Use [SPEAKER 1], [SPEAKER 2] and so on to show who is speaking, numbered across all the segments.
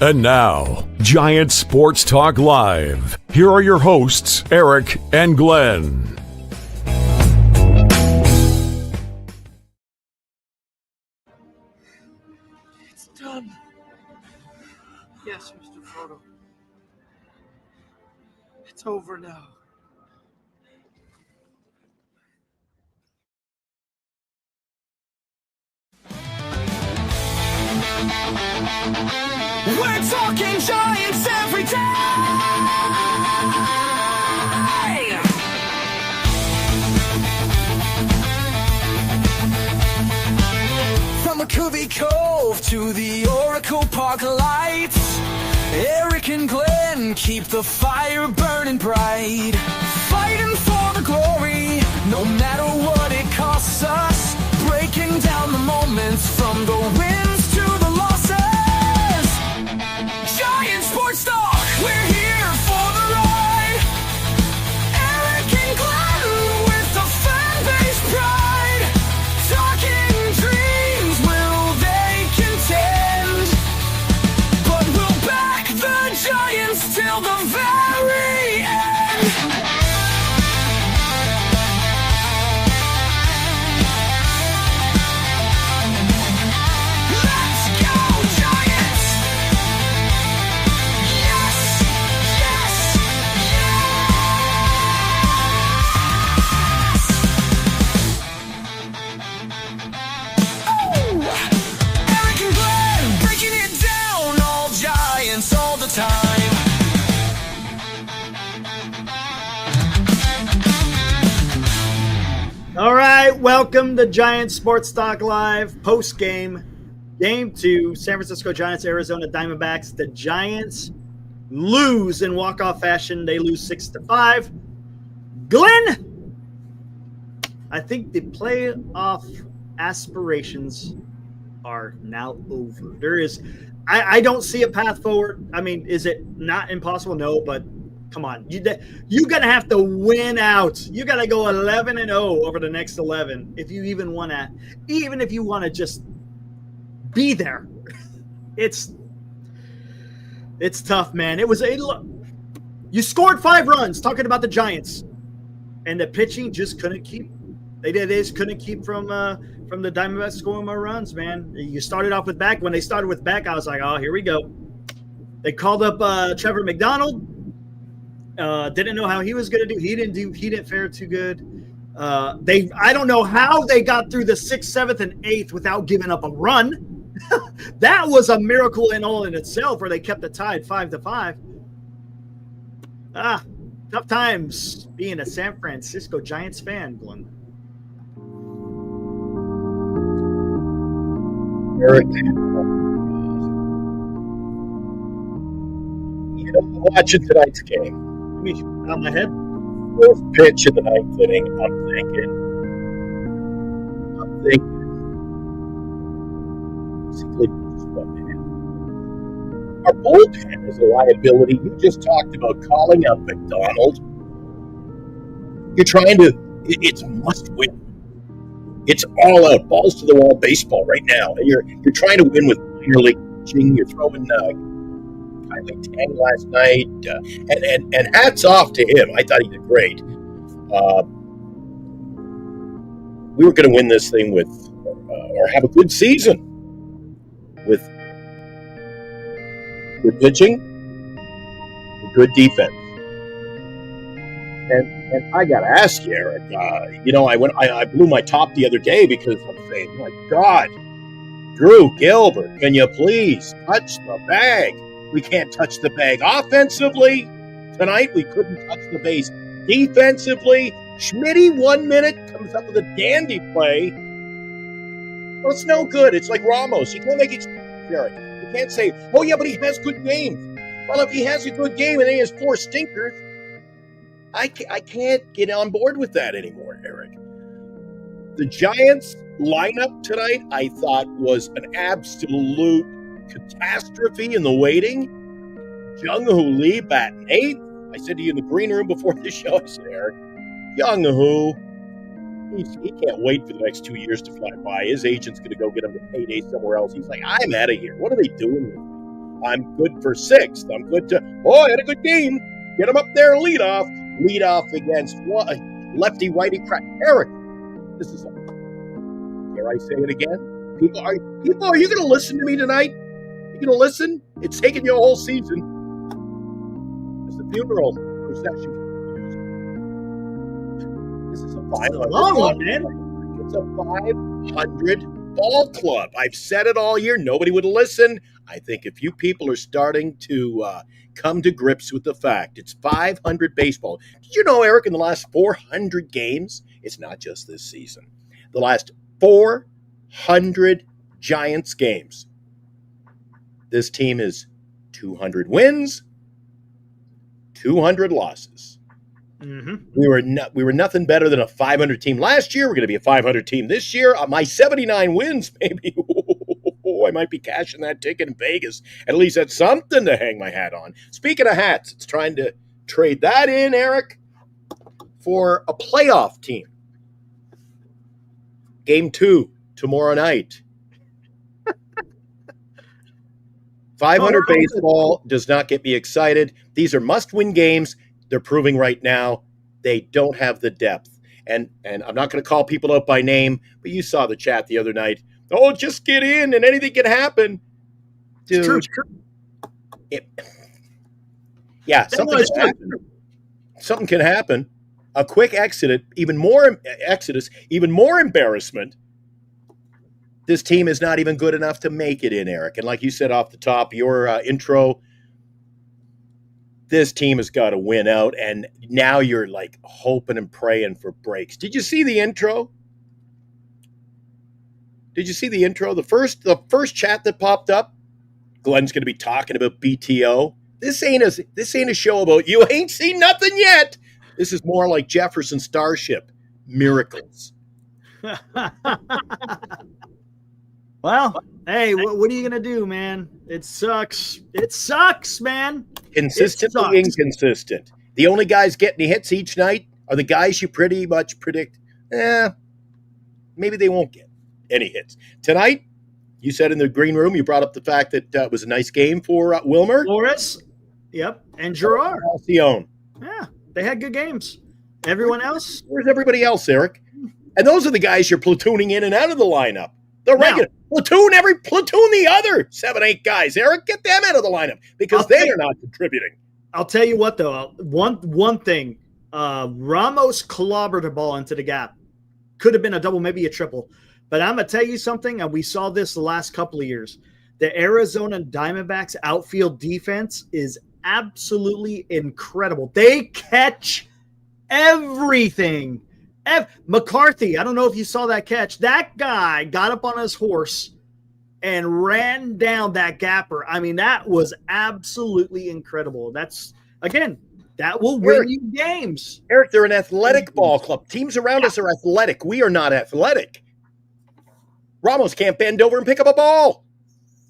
[SPEAKER 1] And now, Giant Sports Talk Live. Here are your hosts, Eric and Glenn.
[SPEAKER 2] It's done. Yes, Mr. Frodo. It's over now.
[SPEAKER 3] We're talking Giants every day. From McCovey Cove to the Oracle Park lights, Eric and Glenn keep the fire burning bright. Fighting for the glory, no matter what it costs us. Breaking down the moments from the wins to the losses. Giant Sports Talk, we're here for the ride. Eric and Glenn with the fan base pride. Talking dreams, will they contend? But we'll back the Giants till the very end. Let's go, Giants! Yes! Yes! Yes! Oh! Eric and Glenn breaking it down, all Giants all the time.
[SPEAKER 2] All right, welcome to Giant Sports Talk Live postgame. Game 2, San Francisco Giants, Arizona Diamondbacks. The Giants lose in walk-off fashion. They lose 6-5. Glenn, I think the playoff aspirations are now over. I don't see a path forward. I mean, is it not impossible? No, but come on. You're going to have to win out. You got to go 11-0 over the next 11 if you even want to, even if you want to just be there. It's tough, man. You scored 5 runs, talking about the Giants, and the pitching just couldn't keep. They just couldn't keep from the Diamondbacks scoring more runs, man. You started off with Beck. When they started with Beck, I was like, oh, here we go. They called up Trevor McDonald. Didn't know how he was going to do. He didn't fare too good. I don't know how they got through the 6th, 7th, and 8th without giving up a run. That was a miracle in all in itself, where they kept it tied 5-5. Tough times being a San Francisco Giants fan, Glenn.
[SPEAKER 4] Eric, watching tonight's game.
[SPEAKER 2] Let me out my head.
[SPEAKER 4] First pitch in the 9th inning, I'm thinking, basically, just one man. Our bullpen is a liability. You just talked about calling out McDonald. You're trying to, it's must win. It's all out, balls to the wall baseball right now. You're trying to win with minor league pitching. You're throwing Kylie Tang last night, and hats off to him. I thought he did great. We were going to win this thing with, or have a good season with pitching, good defense. And I got to ask you, Eric, I blew my top the other day because I'm saying, my God, Drew Gilbert, can you please touch the bag? We can't touch the bag offensively. Tonight, we couldn't touch the base defensively. Schmitty, 1 minute, comes up with a dandy play. Well, it's no good. It's like Ramos. You can't make it, Eric. You can't say, oh, yeah, but he has good games. Well, if he has a good game and he has 4 stinkers, I can't get on board with that anymore, Eric. The Giants lineup tonight, I thought, was an absolute catastrophe in the waiting. Jung-Hoo Lee batting 8th. I said to you in the green room before the show, I said, Eric, Jung-Hoo, he can't wait for the next 2 years to fly by. His agent's going to go get him a payday somewhere else. He's like, I'm out of here. What are they doing with me? I'm good for 6th. I'm good to, I had a good game. Get him up there, lead off. Lead off against what? Lefty, righty, crack. Eric, this is, dare I say it again? People, are you going to listen to me tonight? You going to listen? It's taken you a whole season. As the funeral procession. This is a 500
[SPEAKER 2] long one, man.
[SPEAKER 4] It's a 500 ball club. I've said it all year. Nobody would listen. I think a few people are starting to come to grips with the fact it's 500 baseball. Did you know, Eric, in the last 400 games, it's not just this season, the last 400 Giants games, this team is 200 wins, 200 losses.
[SPEAKER 2] Mm-hmm.
[SPEAKER 4] We were nothing better than a 500 team last year. We're going to be a 500 team this year. My 79 wins, maybe. I might be cashing that ticket in Vegas. At least that's something to hang my hat on. Speaking of hats, it's trying to trade that in, Eric, for a playoff team. Game 2 tomorrow night. 500 baseball does not get me excited. These are must-win games. They're proving right now they don't have the depth. And I'm not going to call people out by name, but you saw the chat the other night. Oh, just get in and anything can happen. Dude.
[SPEAKER 2] It's true.
[SPEAKER 4] Something can happen. Something can happen. A quick exodus, even more embarrassment. This team is not even good enough to make it in, Eric. And like you said off the top, your intro, this team has got to win out. And now you're like hoping and praying for breaks. Did you see the intro? The first chat that popped up? Glenn's going to be talking about BTO. This ain't a show about you ain't seen nothing yet. This is more like Jefferson Starship. Miracles.
[SPEAKER 2] Well, hey, what are you going to do, man? It sucks. It sucks, man.
[SPEAKER 4] Consistently inconsistent. The only guys getting hits each night are the guys you pretty much predict, maybe they won't get any hits. Tonight, you said in the green room, you brought up the fact that it was a nice game for Wilmer.
[SPEAKER 2] Flores, yep, and Gerard.
[SPEAKER 4] Alcione.
[SPEAKER 2] Yeah, they had good games. Everyone else?
[SPEAKER 4] Where's everybody else, Eric? And those are the guys you're platooning in and out of the lineup. The regular. Platoon the other 7-8 guys. Eric, get them out of the lineup because they are not contributing.
[SPEAKER 2] I'll tell you what, though. One thing. Ramos clobbered a ball into the gap. Could have been a double, maybe a triple. But I'm going to tell you something, and we saw this the last couple of years. The Arizona Diamondbacks outfield defense is absolutely incredible. They catch everything. McCarthy, I don't know if you saw that catch. That guy got up on his horse and ran down that gapper. I mean, that was absolutely incredible. That's, again, that will win you games.
[SPEAKER 4] Eric, they're an athletic ball club. Teams around us are athletic. We are not athletic. Ramos can't bend over and pick up a ball.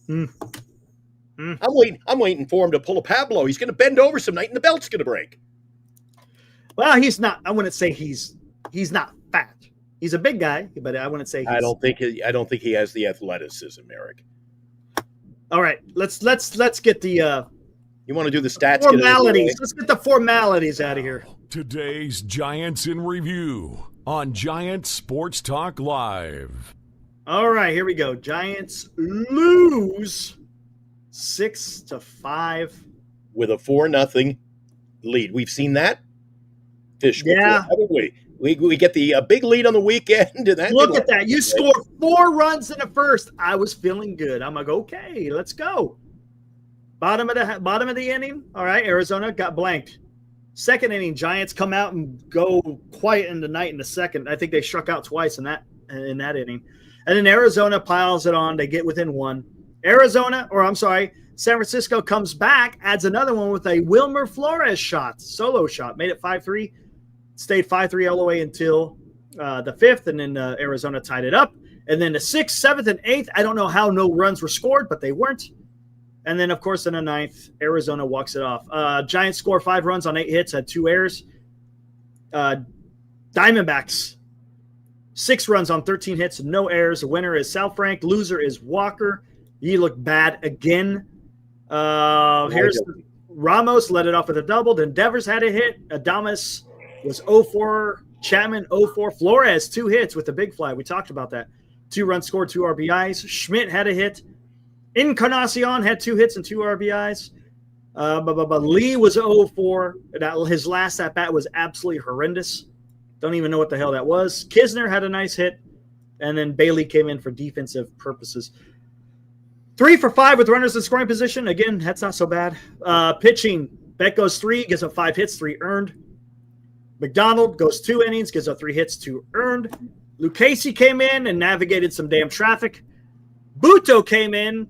[SPEAKER 4] I'm waiting for him to pull a Pablo. He's going to bend over some night and the belt's going to break.
[SPEAKER 2] Well, he's not. I wouldn't say he's not fat. He's a big guy, but I wouldn't say.
[SPEAKER 4] I don't think he has the athleticism, Eric.
[SPEAKER 2] All right, let's get the.
[SPEAKER 4] You want to do the stats?
[SPEAKER 2] Formalities. Let's get the formalities out of here.
[SPEAKER 1] Today's Giants in Review on Giant Sports Talk Live.
[SPEAKER 2] All right, here we go. Giants lose 6-5
[SPEAKER 4] with a 4-0 lead. We've seen that. Fish before, haven't we? We get the big lead on the weekend. And
[SPEAKER 2] look at that. You scored 4 runs in the first. I was feeling good. I'm like, okay, let's go. Bottom of the inning. All right, Arizona got blanked. Second inning, Giants come out and go quiet in the night in the second. I think they struck out twice in that inning. And then Arizona piles it on. They get within 1. San Francisco comes back, adds another one with a Wilmer Flores solo shot. Made it 5-3. Stayed 5-3 all the way until the 5th, and then Arizona tied it up. And then the 6th, 7th, and 8th, I don't know how no runs were scored, but they weren't. And then, of course, in the 9th, Arizona walks it off. Giants score 5 runs on 8 hits, had 2 errors. Diamondbacks, 6 runs on 13 hits, no errors. The winner is Sal Frank. Loser is Walker. You look bad again. Here's Ramos led it off with a double. Then Devers had a hit. Adames was 0-4. Chapman 0-4. Flores 2 hits with the big fly. We talked about that. 2 runs scored, 2 RBIs. Schmidt had a hit. Encarnacion had 2 hits and 2 RBIs. But Lee was 0-4. His last at bat was absolutely horrendous. Don't even know what the hell that was. Kisner had a nice hit. And then Bailey came in for defensive purposes. 3 for 5 with runners in scoring position. Again, that's not so bad. Pitching, Beck goes 3, gives up 5 hits, 3 earned. McDonald goes 2 innings, gives up 3 hits, 2 earned. Lucchesi came in and navigated some damn traffic. Buto came in,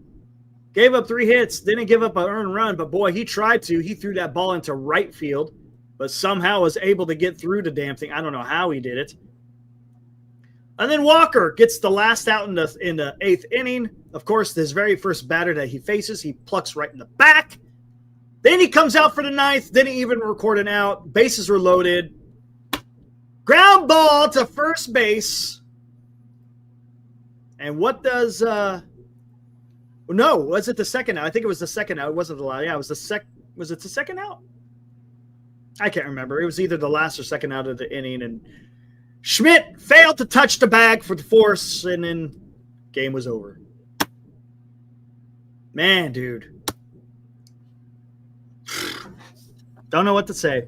[SPEAKER 2] gave up 3 hits, didn't give up an earned run, but boy, he tried to. He threw that ball into right field, but somehow was able to get through the damn thing. I don't know how he did it. And then Walker gets the last out in the 8th inning. Of course, his very first batter that he faces, he plucks right in the back. Then he comes out for the 9th, didn't even record an out. Bases were loaded. Ground ball to first base. And what does no, was it the second out? I think it was the second out. It wasn't the last. Yeah, it was was it the second out? I can't remember. It was either the last or second out of the inning, and Schmidt failed to touch the bag for the force, and then game was over. Man, dude. Don't know what to say.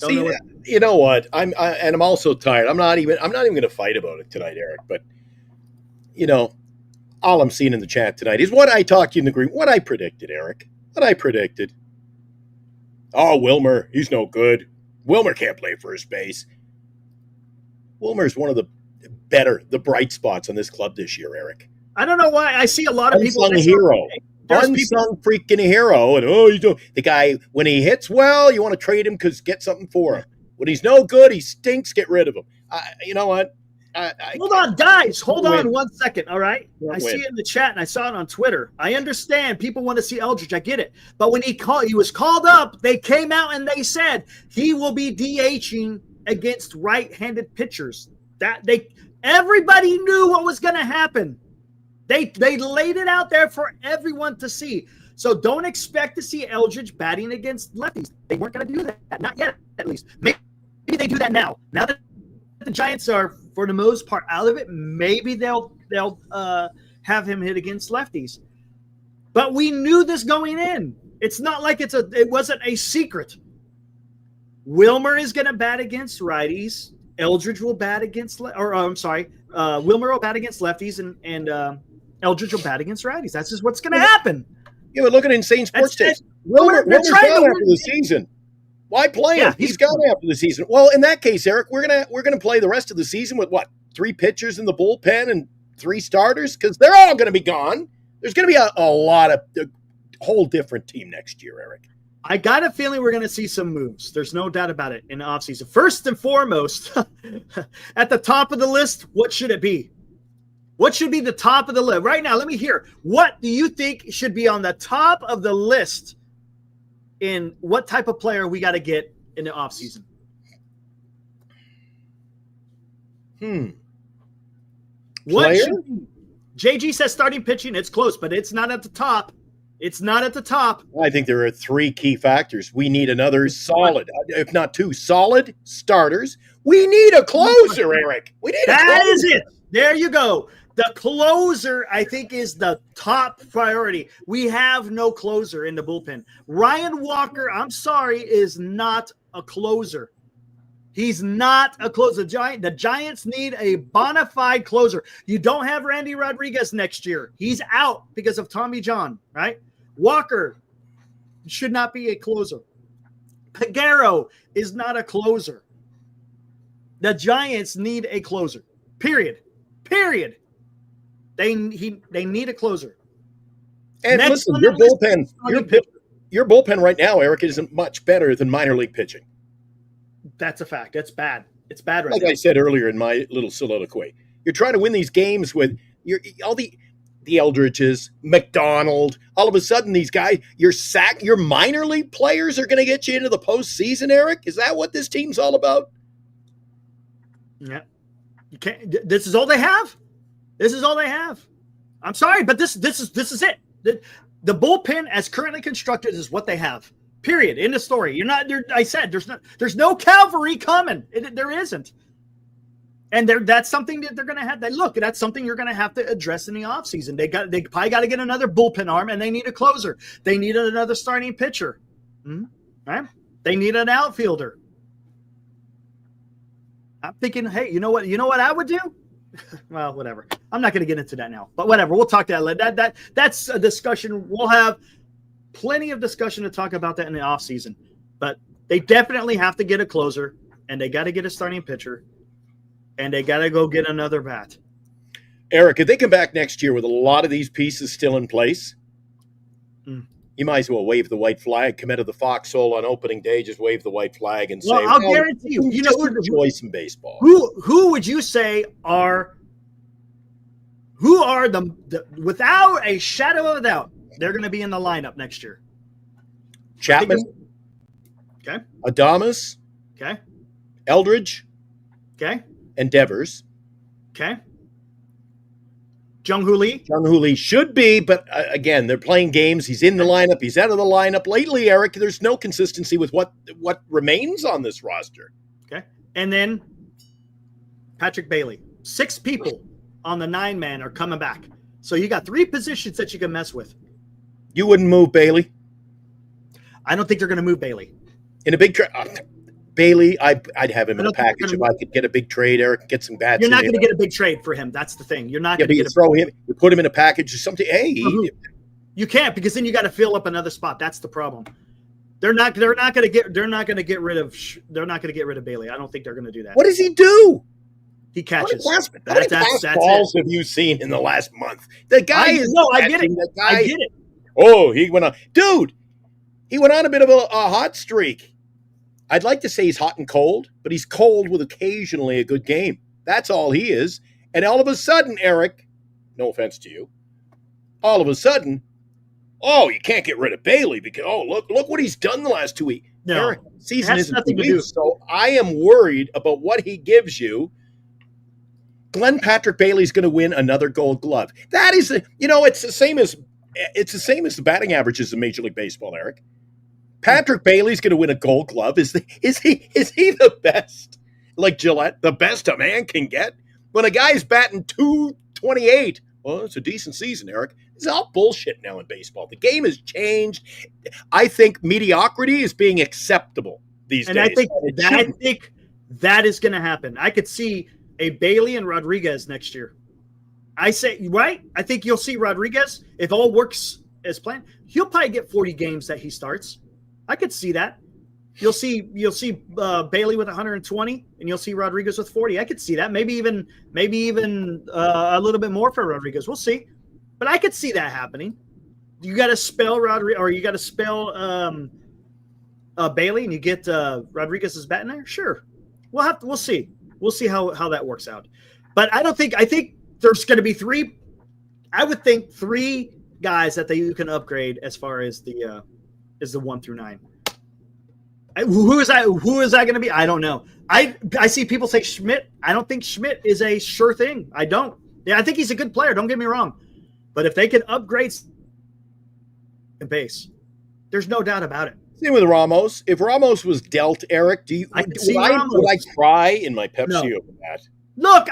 [SPEAKER 4] You know what? I'm also tired. I'm not even going to fight about it tonight, Eric. But all I'm seeing in the chat tonight is what I talked to you in the green. What I predicted, Eric. What I predicted. Oh, Wilmer, he's no good. Wilmer can't play first base. Wilmer's one of the bright spots on this club this year, Eric.
[SPEAKER 2] I don't know why. I see a lot of people.
[SPEAKER 4] Unsung hero. Unsung freaking hero. And the guy, when he hits well, you want to trade him because get something for him. When he's no good, he stinks, get rid of him. You know what?
[SPEAKER 2] Hold on, guys. Hold on 1 second, all right? I see it in the chat, and I saw it on Twitter. I understand people want to see Eldridge. I get it. But when he was called up, they came out and they said he will be DHing against right-handed pitchers. Everybody knew what was going to happen. They laid it out there for everyone to see. So don't expect to see Eldridge batting against lefties. They weren't going to do that. Not yet, at least. Maybe they do that now. Now that the Giants are, for the most part, out of it, maybe they'll have him hit against lefties. But we knew this going in. It's not like it wasn't a secret. Wilmer is going to bat against righties. Eldridge will bat against Wilmer will bat against lefties, and Eldridge will bat against righties. That's just what's going to happen.
[SPEAKER 4] Yeah, but look at Insane Sports Takes. Wilmer's gone after the season. Why play him? He's gone after the season. Well, in that case, Eric, we're gonna play the rest of the season with what? 3 pitchers in the bullpen and 3 starters? Because they're all going to be gone. There's going to be a whole different team next year, Eric.
[SPEAKER 2] I got a feeling we're going to see some moves. There's no doubt about it in the offseason. First and foremost, at the top of the list, what should it be? What should be the top of the list? Right now, let me hear. What do you think should be on the top of the list in what type of player we got to get in the offseason? What JG says starting pitching. It's close, but it's not at the top. It's not at the top.
[SPEAKER 4] I think there are 3 key factors. We need another solid, if not 2 solid starters. We need a closer, Eric. We need a closer.
[SPEAKER 2] That is it. There you go. The closer, I think, is the top priority. We have no closer in the bullpen. Ryan Walker, I'm sorry, is not a closer. He's not a closer. The Giants need a bona fide closer. You don't have Randy Rodriguez next year. He's out because of Tommy John, right? Walker should not be a closer. Peguero is not a closer. The Giants need a closer. Period. They need a closer.
[SPEAKER 4] And
[SPEAKER 2] next
[SPEAKER 4] listen, your bullpen right now, Eric, isn't much better than minor league pitching.
[SPEAKER 2] That's a fact. That's bad. It's bad right
[SPEAKER 4] now. Like I said earlier in my little soliloquy, you're trying to win these games with all the Eldridges, McDonald. All of a sudden, these guys, your minor league players are going to get you into the postseason, Eric? Is that what this team's all about?
[SPEAKER 2] Yeah. You can't. This is all they have. This is all they have. I'm sorry, but this is it. The bullpen, as currently constructed, is what they have. Period. End of story. You're not. I said there's no cavalry coming. There isn't. And that's something that they're going to have. That's something you're going to have to address in the offseason. They probably got to get another bullpen arm, and they need a closer. They need another starting pitcher. Right? They need an outfielder. I'm thinking, hey, you know what? You know what I would do? Well, whatever. I'm not going to get into that now. But whatever. We'll talk that's a discussion. We'll have plenty of discussion to talk about that in the offseason. But they definitely have to get a closer, and they got to get a starting pitcher. And they got to go get another bat.
[SPEAKER 4] Eric, if they come back next year with a lot of these pieces still in place, you might as well wave the white flag, come into the foxhole on opening day, just wave the white flag and say,
[SPEAKER 2] I'll guarantee you,
[SPEAKER 4] you know, enjoy some baseball.
[SPEAKER 2] Who would you say are the without a shadow of a doubt, they're going to be in the lineup next year?
[SPEAKER 4] Chapman.
[SPEAKER 2] Okay.
[SPEAKER 4] Adames.
[SPEAKER 2] Okay.
[SPEAKER 4] Eldridge.
[SPEAKER 2] Okay.
[SPEAKER 4] And Devers.
[SPEAKER 2] Okay. Jung-Hoo Lee?
[SPEAKER 4] Jung-Hoo Lee should be, but again, they're playing games. He's in the lineup. He's out of the lineup. Lately, Eric, there's no consistency with what remains on this roster.
[SPEAKER 2] Okay. And then Patrick Bailey. 6 people on the 9-man are coming back. So you got 3 positions that you can mess with.
[SPEAKER 4] You wouldn't move Bailey?
[SPEAKER 2] I don't think they're going to move Bailey.
[SPEAKER 4] In a big trade? Bailey, I'd have him in a package if I could get a big trade, Eric, get some bats.
[SPEAKER 2] You're not going to get a big trade for him. That's the thing. You're not going to
[SPEAKER 4] throw him. You put him in a package or something. Hey,
[SPEAKER 2] you can't, because then you got to fill up another spot. That's the problem. They're not going to get rid of Bailey. I don't think they're going to do that.
[SPEAKER 4] What does he do?
[SPEAKER 2] He catches.
[SPEAKER 4] How many balls have you seen in the last month? The guy I get it. I get it. Oh, he went on. Dude, he went on a bit of a hot streak. I'd like to say he's hot and cold, but he's cold with occasionally a good game. That's all he is. And all of a sudden, Eric, no offense to you, all of a sudden, you can't get rid of Bailey because, look what he's done the last 2 weeks.
[SPEAKER 2] No,
[SPEAKER 4] Eric, season isn't
[SPEAKER 2] nothing
[SPEAKER 4] 2
[SPEAKER 2] to do.
[SPEAKER 4] weeks, so I am worried about what he gives you. Glenn Patrick Bailey's going to win another Gold Glove. That is, it's the same as the batting averages in Major League Baseball, Eric. Patrick Bailey's going to win a Gold Glove. Is he the best? Like Gillette, the best a man can get? When a guy's batting .228, well, it's a decent season, Eric. It's all bullshit now in baseball. The game has changed. I think mediocrity is being acceptable these days.
[SPEAKER 2] And I think that is going to happen. I could see a Bailey and Rodriguez next year. I say, right? I think you'll see Rodriguez, if all works as planned, he'll probably get 40 games that he starts. I could see that. You'll see Bailey with 120, and you'll see Rodriguez with 40. I could see that. Maybe even a little bit more for Rodriguez. We'll see, but I could see that happening. You got to spell Rodriguez, or you got to spell Bailey, and you get Rodriguez's bat in there. Sure, we'll see. We'll see how that works out. But I think there's going to be 3. I would think 3 guys that you can upgrade as far as the 1 through 9. Who is that going to be? I don't know. I see people say Schmidt. I don't think Schmidt is a sure thing. I don't. Yeah, I think he's a good player. Don't get me wrong. But if they can upgrade the base, there's no doubt about it.
[SPEAKER 4] Same with Ramos. If Ramos was dealt, Eric, would I cry in my Pepsi over that?
[SPEAKER 2] Look,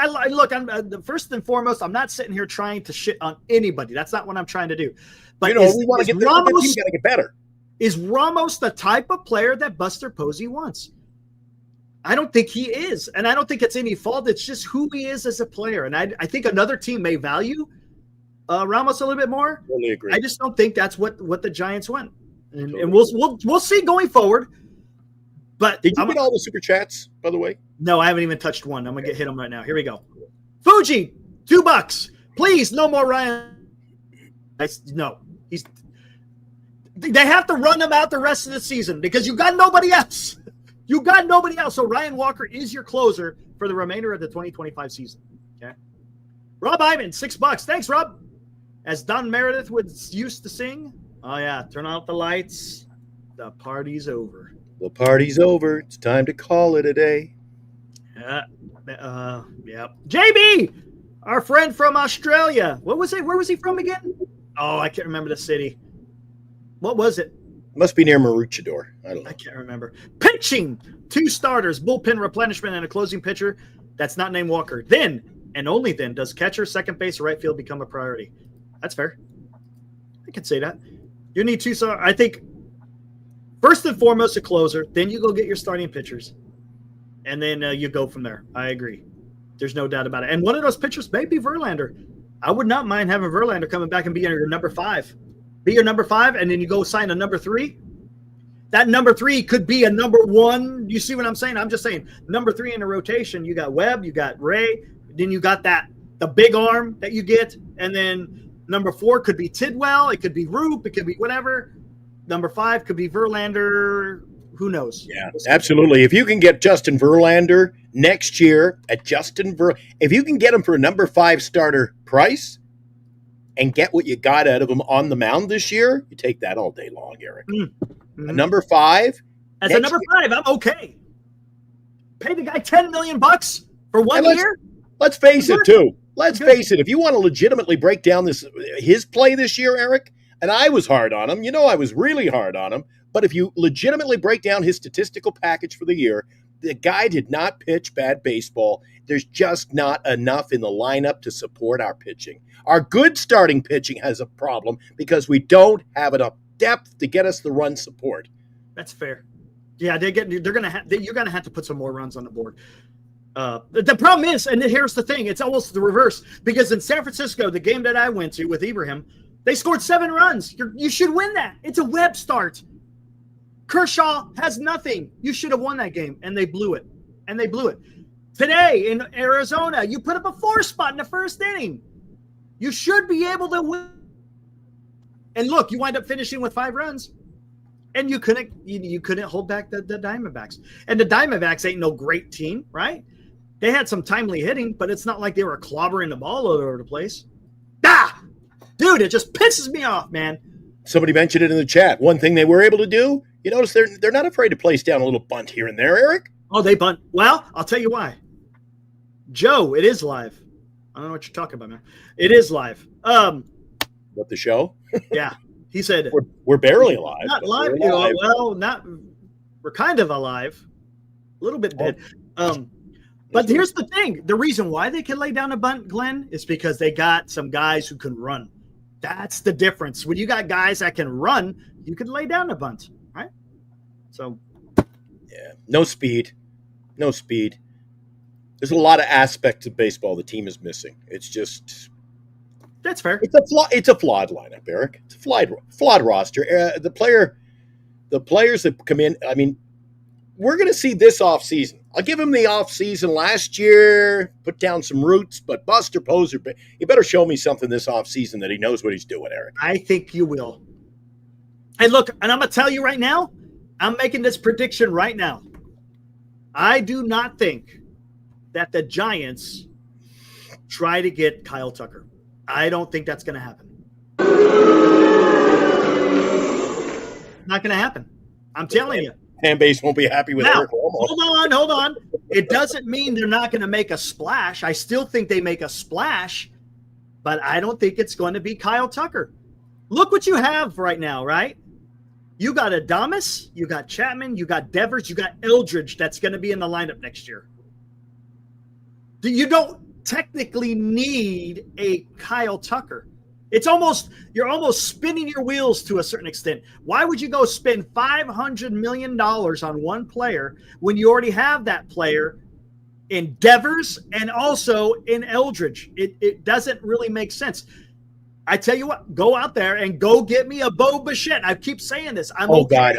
[SPEAKER 2] I'm first and foremost, I'm not sitting here trying to shit on anybody. That's not what I'm trying to do. But
[SPEAKER 4] we want to get the team got to get better.
[SPEAKER 2] Is Ramos the type of player that Buster Posey wants? I don't think he is. And I don't think it's any fault. It's just who he is as a player. And I think another team may value Ramos a little bit more.
[SPEAKER 4] Totally agree.
[SPEAKER 2] I just don't think that's what the Giants want. And we'll see going forward. But
[SPEAKER 4] did you get all the super chats, by the way?
[SPEAKER 2] No, I haven't even touched one. I'm going to hit them right now. Here we go. Fuji, $2. Please, no more Ryan. No. They have to run him out the rest of the season because you got nobody else. You got nobody else. So Ryan Walker is your closer for the remainder of the 2025 season. Okay. Rob Ivan, $6. Thanks, Rob. As Don Meredith used to sing, oh yeah, turn out the lights. The party's over.
[SPEAKER 4] The party's over. It's time to call it a day.
[SPEAKER 2] Yeah. JB, our friend from Australia. What was it? Where was he from again? Oh, I can't remember the city. What was it?
[SPEAKER 4] Must be near Maroochydore. I don't know.
[SPEAKER 2] I can't remember. Pitching, 2 starters, bullpen replenishment, and a closing pitcher that's not named Walker. Then, and only then, does catcher, second base, or right field become a priority. That's fair. I can say that. You need 2 starters. I think first and foremost a closer. Then you go get your starting pitchers. And then you go from there. I agree. There's no doubt about it. And one of those pitchers may be Verlander. I would not mind having Verlander coming back and be your number 5. Be your number 5, and then you go sign a number 3. That number 3 could be a number 1. You see what I'm saying? I'm just saying number 3 in the rotation. You got Webb, you got Ray, then you got the big arm that you get, and then number 4 could be Tidwell, it could be Roop, it could be whatever. Number 5 could be Verlander. Who knows?
[SPEAKER 4] Yeah, absolutely. If you can get Justin Verlander next year if you can get him for a number 5 starter price and get what you got out of him on the mound this year, you take that all day long, Eric.
[SPEAKER 2] Mm-hmm.
[SPEAKER 4] A number 5.
[SPEAKER 2] As a number 5, I'm okay. Pay the guy $10 million for 1 year.
[SPEAKER 4] Let's face it, too. Let's face it. If you want to legitimately break down his play this year, Eric, and I was hard on him. I was really hard on him. But if you legitimately break down his statistical package for the year, the guy did not pitch bad baseball. There's just not enough in the lineup to support our pitching. Our good starting pitching has a problem because we don't have enough depth to get us the run support.
[SPEAKER 2] That's fair. Yeah, you're gonna have to put some more runs on the board. The problem is, and here's the thing, it's almost the reverse, because in San Francisco, the game that I went to with Ibrahim, they scored 7 runs. You should win that. It's a Webb start. Kershaw has nothing. You should have won that game, and they blew it. Today in Arizona, you put up a 4 spot in the first inning. You should be able to win. And look, you wind up finishing with 5 runs, and you couldn't hold back the Diamondbacks. And the Diamondbacks ain't no great team, right? They had some timely hitting, but it's not like they were clobbering the ball all over the place. Dude, it just pisses me off, man.
[SPEAKER 4] Somebody mentioned it in the chat. One thing they were able to do, you notice they're not afraid to place down a little bunt here and there, Eric.
[SPEAKER 2] Oh, they bunt. Well, I'll tell you why. Joe, it is live. I don't know what you're talking about, man. It is live.
[SPEAKER 4] What, the show?
[SPEAKER 2] Yeah. He said
[SPEAKER 4] we're barely alive.
[SPEAKER 2] Not live. We're kind of alive. A little bit dead. But here's the thing. The reason why they can lay down a bunt, Glenn, is because they got some guys who can run. That's the difference. When you got guys that can run, you can lay down a bunt, right? So,
[SPEAKER 4] yeah, no speed. There's a lot of aspects of baseball the team is missing. It's just
[SPEAKER 2] that's fair.
[SPEAKER 4] It's a flawed lineup, Eric. It's a flawed roster. The players that come in. I mean, we're going to see this offseason. I'll give him the offseason last year, put down some roots, but Buster Posey, you better show me something this offseason that he knows what he's doing, Eric.
[SPEAKER 2] I think you will. And look, and I'm going to tell you right now, I'm making this prediction right now. I do not think that the Giants try to get Kyle Tucker. I don't think that's going to happen. Not going to happen. I'm telling you.
[SPEAKER 4] Fan base won't be happy with Eric Romo.
[SPEAKER 2] Hold on. It doesn't mean they're not going to make a splash. I still think they make a splash, but I don't think it's going to be Kyle Tucker. Look what you have right now, right? You got Adames, you got Chapman, you got Devers, you got Eldridge that's going to be in the lineup next year. You don't technically need a Kyle Tucker. You're almost spinning your wheels to a certain extent. Why would you go spend $500 million on one player when you already have that player in Devers and also in Eldridge? It doesn't really make sense. I tell you what, go out there and go get me a Bo Bichette. I keep saying this.
[SPEAKER 4] God,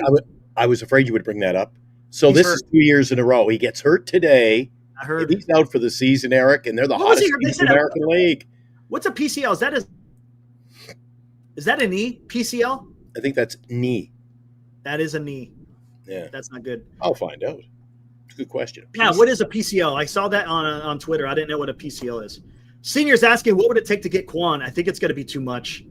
[SPEAKER 4] I was afraid you would bring that up. So this is 2 years in a row. He gets hurt today.
[SPEAKER 2] I heard
[SPEAKER 4] he's out for the season, Eric, and they're the hottest team in the American League.
[SPEAKER 2] What's a PCL? Is that a knee? PCL?
[SPEAKER 4] I think that's knee.
[SPEAKER 2] That is a knee.
[SPEAKER 4] Yeah.
[SPEAKER 2] That's not good.
[SPEAKER 4] I'll find out. It's a good question.
[SPEAKER 2] Yeah, what is a PCL? I saw that on Twitter. I didn't know what a PCL is. Senior's asking, what would it take to get Quan? I think it's going to be too much.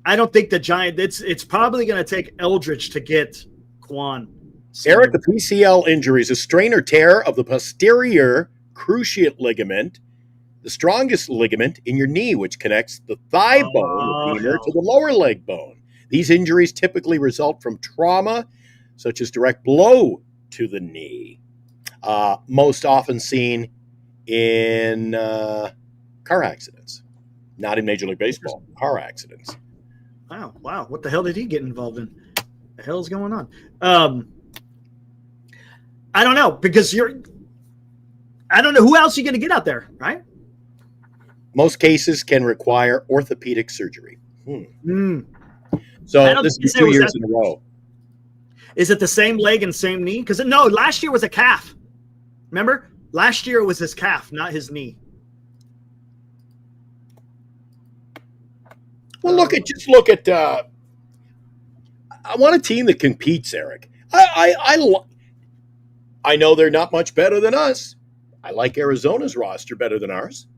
[SPEAKER 2] I don't think the Giants – it's probably going to take Eldridge to get Quan. Senior.
[SPEAKER 4] Eric, the PCL injury is a strain or tear of the posterior cruciate ligament, the strongest ligament in your knee, which connects the thigh bone, the femur, to the lower leg bone. These injuries typically result from trauma, such as direct blow to the knee, most often seen in car accidents, not in Major League Baseball, car accidents.
[SPEAKER 2] Wow. What the hell did he get involved in? The hell is going on? I don't know, because I don't know who else you're going to get out there, right?
[SPEAKER 4] Most cases can require orthopedic surgery. So this is 2 years in a row.
[SPEAKER 2] Is it the same leg and same knee? Because no, last year was a calf. Remember? Last year it was his calf, not his knee.
[SPEAKER 4] Well, look at. I want a team that competes, Eric. I know they're not much better than us. I like Arizona's roster better than ours.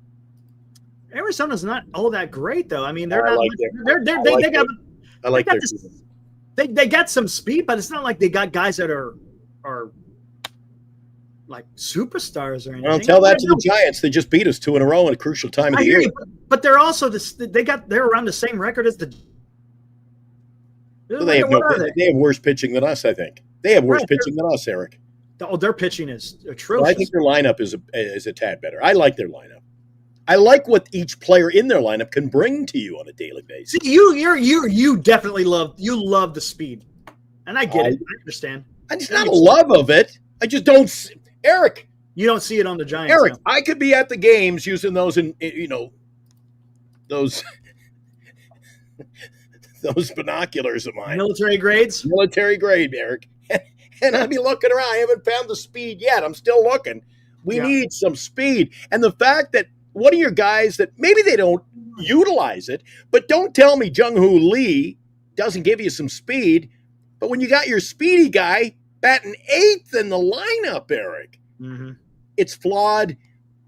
[SPEAKER 2] Arizona's not all that great, though. I mean,
[SPEAKER 4] they
[SPEAKER 2] got some speed, but it's not like they got guys that are like superstars or anything.
[SPEAKER 4] Well, tell that to the Giants. They just beat us 2 in a row in a crucial time of the year.
[SPEAKER 2] But they're also they're around the same record as the.
[SPEAKER 4] So they have worse pitching than us, I think. They have worse pitching than us, Eric.
[SPEAKER 2] Oh, their pitching is atrocious.
[SPEAKER 4] Well, I think their lineup is a tad better. I like their lineup. I like what each player in their lineup can bring to you on a daily basis.
[SPEAKER 2] See, you definitely love the speed, and I get it. I understand.
[SPEAKER 4] It's not a love of it. I just don't. Eric,
[SPEAKER 2] you don't see it on the Giants.
[SPEAKER 4] Eric, I could be at the games using those those binoculars of mine.
[SPEAKER 2] Military grades,
[SPEAKER 4] Eric. And I'd be looking around. I haven't found the speed yet. I'm still looking. We need some speed. And the fact that one of your guys that maybe they don't utilize it, but don't tell me Jung-Hoo Lee doesn't give you some speed. But when you got your speedy guy batting 8th in the lineup, Eric, it's flawed.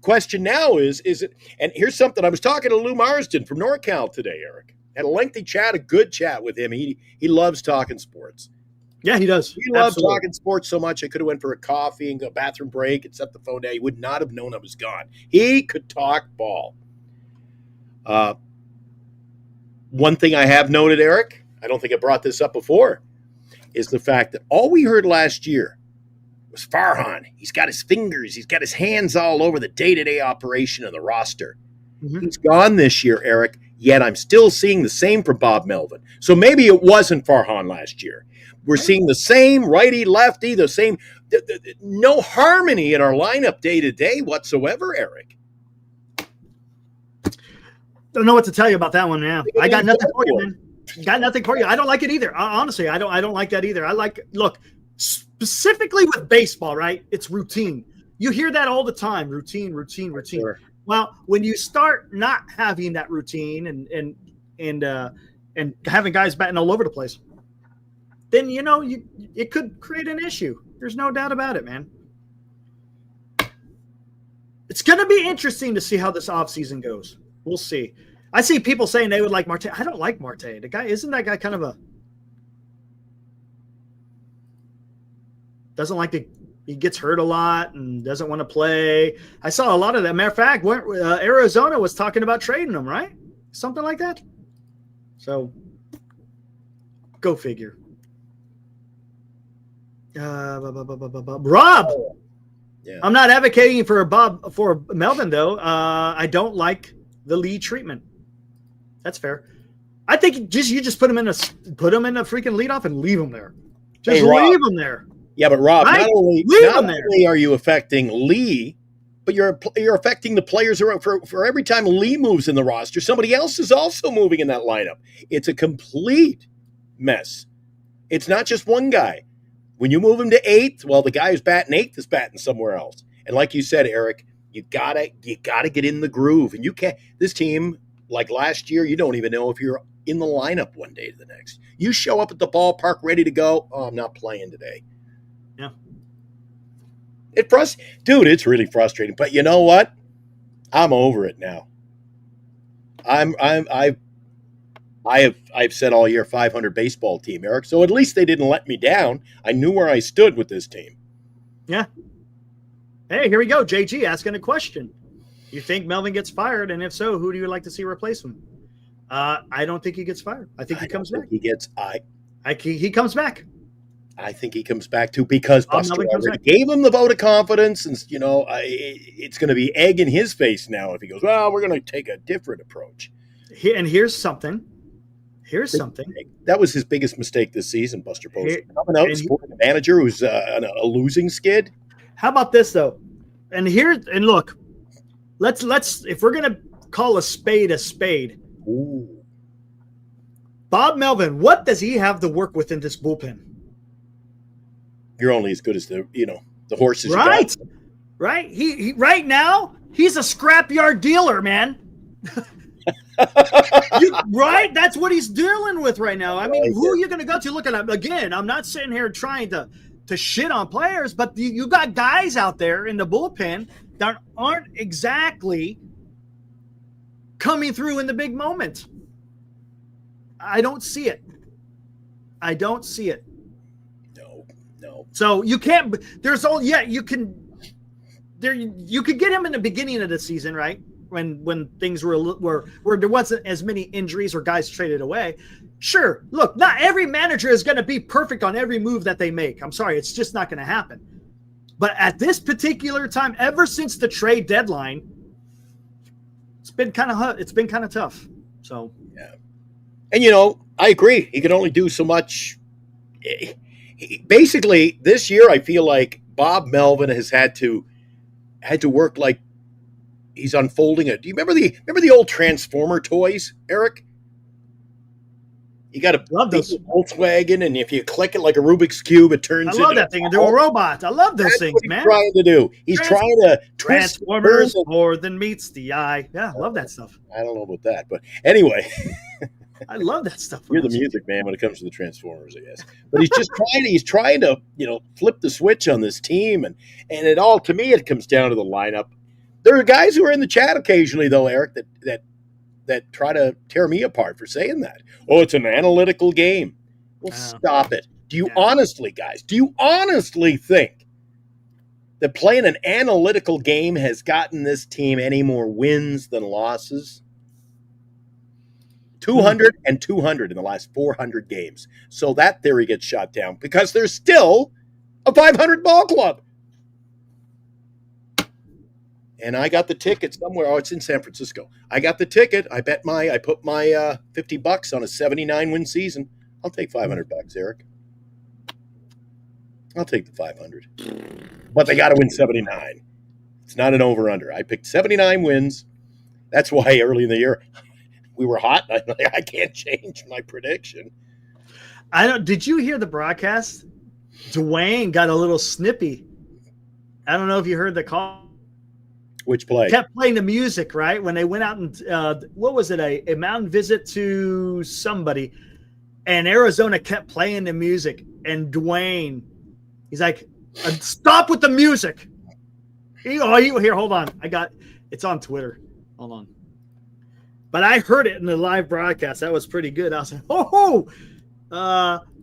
[SPEAKER 4] Question now is it? And here's something. I was talking to Lou Marsden from NorCal today, Eric. Had a lengthy chat, a good chat with him. He loves talking sports.
[SPEAKER 2] Yeah, he does.
[SPEAKER 4] He loves talking sports so much I could have went for a coffee and go bathroom break and set the phone down. He would not have known I was gone. He could talk ball. One thing I have noted, Eric, I don't think I brought this up before, is the fact that all we heard last year was Farhan. He's got his fingers, he's got his hands all over the day-to-day operation of the roster. He's gone this year, Eric, yet I'm still seeing the same from Bob Melvin. So maybe it wasn't Farhan last year. We're seeing the same righty, lefty, the same, no harmony in our lineup day to day whatsoever, Eric.
[SPEAKER 2] Don't know what to tell you about that one, man. I got nothing for you, man. Got nothing for you. I don't like it either. Honestly, I don't like that either. Look, specifically with baseball, right? It's routine. You hear that all the time. Routine. Sure. Well, when you start not having that routine and having guys batting all over the place, then it could create an issue. There's no doubt about it, man. It's going to be interesting to see how this offseason goes. We'll see. I see people saying they would like Marte. I don't like Marte. Isn't that guy kind of doesn't like he gets hurt a lot and doesn't want to play. I saw a lot of that. Matter of fact, Arizona was talking about trading him, right? Something like that. So go figure. Rob.
[SPEAKER 4] Yeah.
[SPEAKER 2] I'm not advocating for Melvin though. I don't like the Lee treatment. That's fair. I think you just put him in a freaking leadoff and leave him there. Just leave him there.
[SPEAKER 4] Yeah, but Rob,
[SPEAKER 2] right?
[SPEAKER 4] not only are you affecting Lee, but you're affecting the players around. For every time Lee moves in the roster, somebody else is also moving in that lineup. It's a complete mess. It's not just one guy. When you move him to 8th, well, the guy who's batting 8th is batting somewhere else. And like you said, Eric, you gotta get in the groove. And you can't. This team, like last year, you don't even know if you're in the lineup one day to the next. You show up at the ballpark ready to go. Oh, I'm not playing today.
[SPEAKER 2] Yeah.
[SPEAKER 4] Dude, it's really frustrating. But you know what? I'm over it now. I've said all year 500 baseball team, Eric. So at least they didn't let me down. I knew where I stood with this team.
[SPEAKER 2] Yeah. Hey, here we go. JG asking a question. You think Melvin gets fired? And if so, who do you like to see replace him? I don't think he gets fired. I think he comes back. He comes back.
[SPEAKER 4] I think he comes back too, because Buster
[SPEAKER 2] Melvin comes
[SPEAKER 4] already
[SPEAKER 2] back.
[SPEAKER 4] gave him the vote of confidence, and it's going to be egg in his face now if he goes, well, we're going to take a different approach.
[SPEAKER 2] And here's something.
[SPEAKER 4] That was his biggest mistake this season, Buster Posey. Coming out and supporting a manager who's on a losing skid.
[SPEAKER 2] How about this though? And look, let's if we're gonna call a spade a spade.
[SPEAKER 4] Ooh.
[SPEAKER 2] Bob Melvin, what does he have to work with in this bullpen?
[SPEAKER 4] You're only as good as the horses.
[SPEAKER 2] Right. Right. He right now he's a scrapyard dealer, man. Right? That's what he's dealing with right now. I mean, who are you going to go to? Look at again, I'm not sitting here trying to shit on players, but you got guys out there in the bullpen that aren't exactly coming through in the big moment. I don't see it. No. So you can't. You could get him in the beginning of the season, right? When things were there wasn't as many injuries or guys traded away. Sure, look, not every manager is going to be perfect on every move that they make. I'm sorry, it's just not going to happen. But at this particular time, ever since the trade deadline, it's been kind of tough. So
[SPEAKER 4] yeah, and I agree. He can only do so much. Basically, this year I feel like Bob Melvin has had to work like he's unfolding it. Do you remember the old Transformer toys, Eric? You got a Volkswagen, and if you click it like a Rubik's Cube, it turns into...
[SPEAKER 2] I love that thing into a robot. I love those things, man.
[SPEAKER 4] Trying to do. He's trying to...
[SPEAKER 2] Transformers more than meets the eye. Yeah, I love that stuff.
[SPEAKER 4] I don't know about that, but anyway...
[SPEAKER 2] I love that stuff.
[SPEAKER 4] You're the music man when it comes to the Transformers, I guess. But he's trying to flip the switch on this team, and it all, to me, it comes down to the lineup. There are guys who are in the chat occasionally, though, Eric, that try to tear me apart for saying that. Oh, it's an analytical game. Well, stop it. Do you honestly think that playing an analytical game has gotten this team any more wins than losses? 200 and 200 in the last 400 games. So that theory gets shot down because there's still a 500 ball club. And I got the ticket somewhere. Oh, it's in San Francisco. I got the ticket. I put my $50 on a 79-win season. I'll take $500, Eric. I'll take the 500. But they got to win 79. It's not an over-under. I picked 79 wins. That's why early in the year we were hot. I can't change my prediction.
[SPEAKER 2] Did you hear the broadcast? Dwayne got a little snippy. I don't know if you heard the call.
[SPEAKER 4] Which play?
[SPEAKER 2] Kept playing the music, right? When they went out and what was it? A mountain visit to somebody, and Arizona kept playing the music. And Dwayne, he's like, "Stop with the music." Here, hold on. It's on Twitter. Hold on. But I heard it in the live broadcast. That was pretty good. I was like,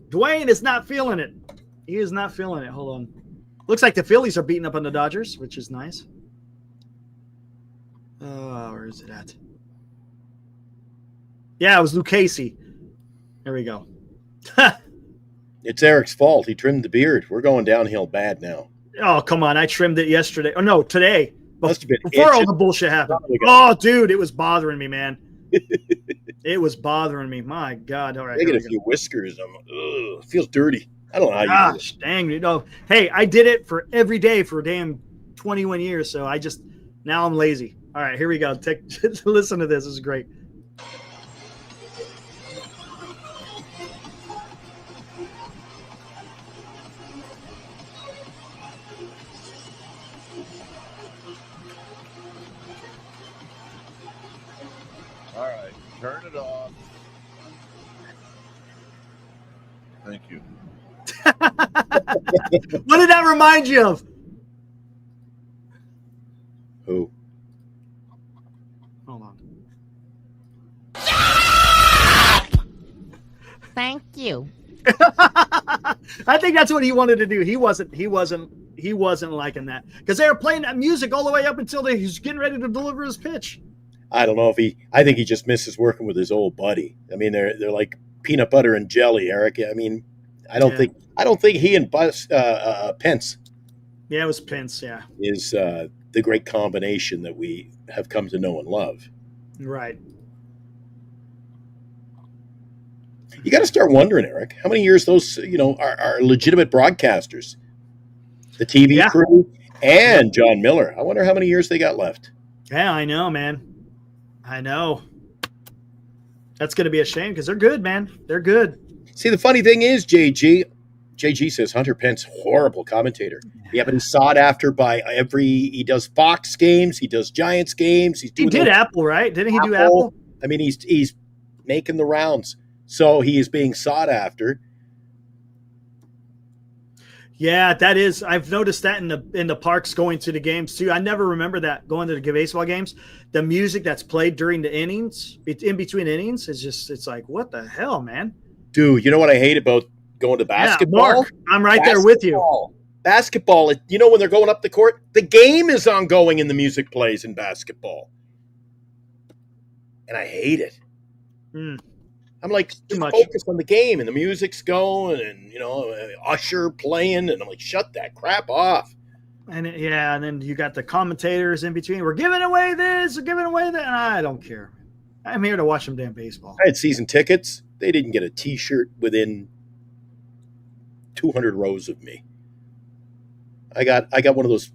[SPEAKER 2] Dwayne is not feeling it. He is not feeling it. Hold on. Looks like the Phillies are beating up on the Dodgers, which is nice. Where is it at? Yeah, it was Lucchesi. There we go.
[SPEAKER 4] It's Eric's fault. He trimmed the beard. We're going downhill bad now.
[SPEAKER 2] Oh, come on. I trimmed it yesterday. Oh, no, today.
[SPEAKER 4] Before
[SPEAKER 2] all the bullshit happened. Oh, dude, it was bothering me, man. It was bothering me. My God. All right.
[SPEAKER 4] I get a few whiskers. It feels dirty. I don't know how you do it.
[SPEAKER 2] Dang. No. Hey, I did it for every day for damn 21 years, so now I'm lazy. All right, here we go. Listen to this. This is great.
[SPEAKER 5] All right, turn it off. Thank you.
[SPEAKER 2] What did that remind you of?
[SPEAKER 4] Who?
[SPEAKER 2] Hold on.
[SPEAKER 6] Thank you.
[SPEAKER 2] I think that's what he wanted to do. He wasn't liking that because they were playing that music all the way up until he was getting ready to deliver his pitch.
[SPEAKER 4] I don't know if I think he just misses working with his old buddy. I mean, they're like peanut butter and jelly, Eric. I mean,
[SPEAKER 2] Yeah.
[SPEAKER 4] I don't think he and Pence
[SPEAKER 2] Yeah, it was Pence. Yeah.
[SPEAKER 4] is the great combination that we have come to know and love.
[SPEAKER 2] Right.
[SPEAKER 4] You got to start wondering, Eric, how many years those are legitimate broadcasters, the TV
[SPEAKER 2] Yeah.
[SPEAKER 4] crew, and John Miller. I wonder how many years they got left.
[SPEAKER 2] Yeah, I know, man. I know. That's going to be a shame because they're good, man. They're good.
[SPEAKER 4] See, the funny thing is, JG says Hunter Pence, horrible commentator. Yeah, but he's sought after by he does Fox games, he does Giants games. He
[SPEAKER 2] did Apple, right? Didn't he do Apple?
[SPEAKER 4] I mean, he's making the rounds. So he is being sought after.
[SPEAKER 2] Yeah, that is. I've noticed that in the parks going to the games too. I never remember that going to the baseball games. The music that's played during the innings, in between innings, is just, it's like, what the hell, man?
[SPEAKER 4] Dude, you know what I hate about going to basketball?
[SPEAKER 2] Yeah, Mark, I'm right there with you.
[SPEAKER 4] Basketball, when they're going up the court, the game is ongoing and the music plays in basketball. And I hate it. I'm like, just focus on the game, and the music's going, and Usher playing, and I'm like, shut that crap off.
[SPEAKER 2] And and then you got the commentators in between. We're giving away this, we're giving away that. I don't care. I'm here to watch some damn baseball.
[SPEAKER 4] I had season tickets. They didn't get a T-shirt within 200 rows of me. I got one of those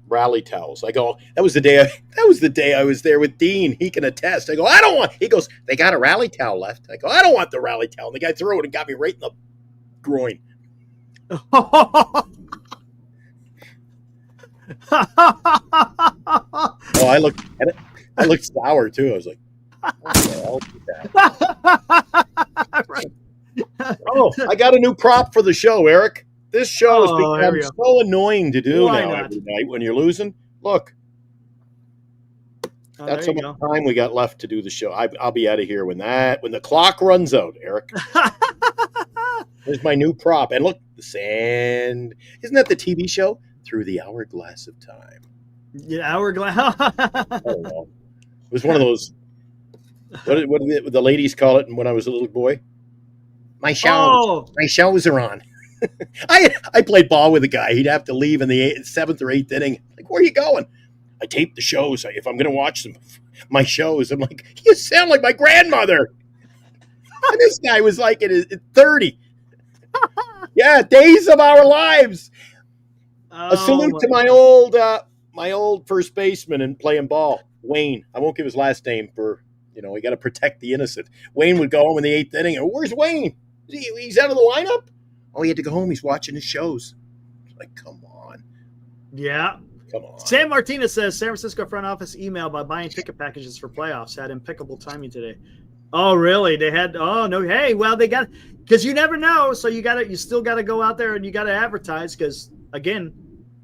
[SPEAKER 4] rally towels. I go, that was the day I was there with Dean. He can attest. I go, I don't want. He goes, they got a rally towel left. I go, I don't want the rally towel. And the guy threw it and got me right in the groin. Oh, I looked sour too. I was like, what the hell is that? Oh, I got a new prop for the show, Eric. This show has become so annoying to do every night when you're losing. Look, that's how much time we got left to do the show. I'll be out of here when the clock runs out, Eric. There's my new prop. And look, the sand. Isn't that the TV show? Through the Hourglass of Time.
[SPEAKER 2] Yeah, Hourglass.
[SPEAKER 4] I don't know. It was one of those. What did the ladies call it when I was a little boy? My shows are on. I played ball with a guy. He'd have to leave in the 7th or 8th inning. Like, where are you going? I tape the shows. If I'm going to watch my shows, I'm like, you sound like my grandmother. And this guy was like at 30. Yeah, days of our lives. A salute to my old first baseman and playing ball, Wayne. I won't give his last name for, we got to protect the innocent. Wayne would go home in the 8th inning. And where's Wayne? He's out of the lineup? Oh, he had to go home. He's watching his shows. Like, come on.
[SPEAKER 2] Yeah.
[SPEAKER 4] Come on.
[SPEAKER 2] Sam Martinez says San Francisco front office email by buying ticket packages for playoffs had impeccable timing today. Oh, really? They had. Oh no. Hey, well, they got, because you never know. So you still got to go out there and you got to advertise because again,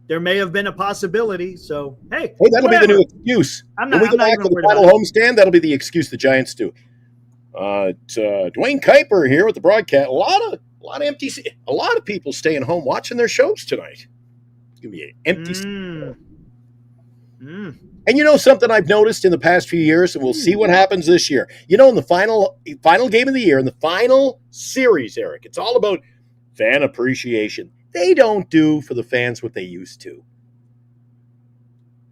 [SPEAKER 2] there may have been a possibility. So hey,
[SPEAKER 4] that'll be the new excuse. When we go back to the final homestand, that'll be the excuse the Giants do. It's Dwayne Kuiper here with the broadcast. A lot of empty. A lot of people staying home watching their shows tonight. It's gonna be an empty. And something I've noticed in the past few years, and we'll see what happens this year. In the final game of the year, in the final series, Eric, it's all about fan appreciation. They don't do for the fans what they used to.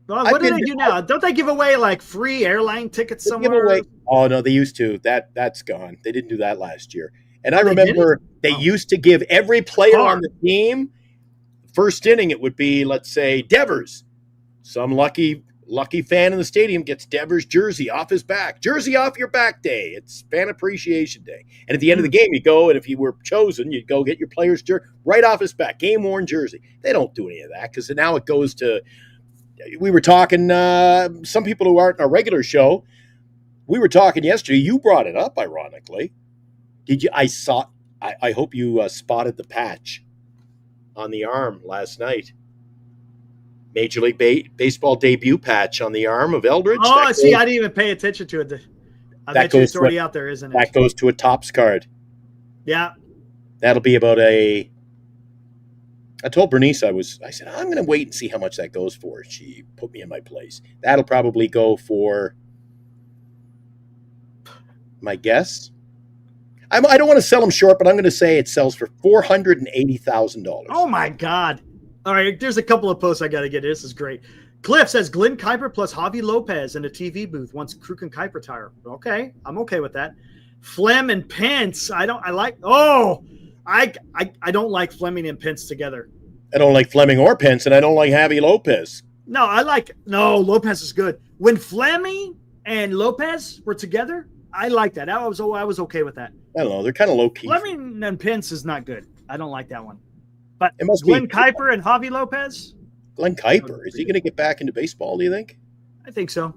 [SPEAKER 2] Well, what do they do now? Don't they give away like free airline tickets somewhere?
[SPEAKER 4] Oh no, they used to. That's gone. They didn't do that last year. And I remember they used to give every player on the team, first inning, it would be, let's say, Devers. Some lucky fan in the stadium gets Devers' jersey off his back. Jersey off your back day. It's fan appreciation day. And at the end of the game, you go, and if you were chosen, you'd go get your player's jersey right off his back, game-worn jersey. They don't do any of that because now it goes to – we were talking some people who aren't in our regular show, we were talking yesterday. You brought it up, ironically. Did you? I hope you spotted the patch on the arm last night. Major League Baseball debut patch on the arm of Eldridge.
[SPEAKER 2] Oh, I see. I didn't even pay attention to it. I bet you it's already out there, isn't it?
[SPEAKER 4] That goes to a Topps card.
[SPEAKER 2] Yeah.
[SPEAKER 4] That'll be about I told Bernice I said, I'm going to wait and see how much that goes for. She put me in my place. That'll probably go for my guess. I don't want to sell him short, but I'm going to say it sells for $480,000.
[SPEAKER 2] Oh my God. All right, there's a couple of posts I got to get. This is great. Cliff says Glenn Kuiper plus Javi Lopez in a TV booth once Kruk and Kuiper retire. Okay, I'm okay with that. Flem and Pence. I don't like Fleming and Pence together.
[SPEAKER 4] I don't like Fleming or Pence, and I don't like Javi Lopez.
[SPEAKER 2] No, Lopez is good. When Fleming and Lopez were together, I like that. I was okay with that.
[SPEAKER 4] I don't know. They're kind of low key.
[SPEAKER 2] Fleming and Pence is not good. I don't like that one. But
[SPEAKER 4] it must
[SPEAKER 2] Glenn
[SPEAKER 4] be
[SPEAKER 2] Kuiper and Javi Lopez.
[SPEAKER 4] Glenn Kuiper, is he going to get back into baseball? Do you think?
[SPEAKER 2] I think so.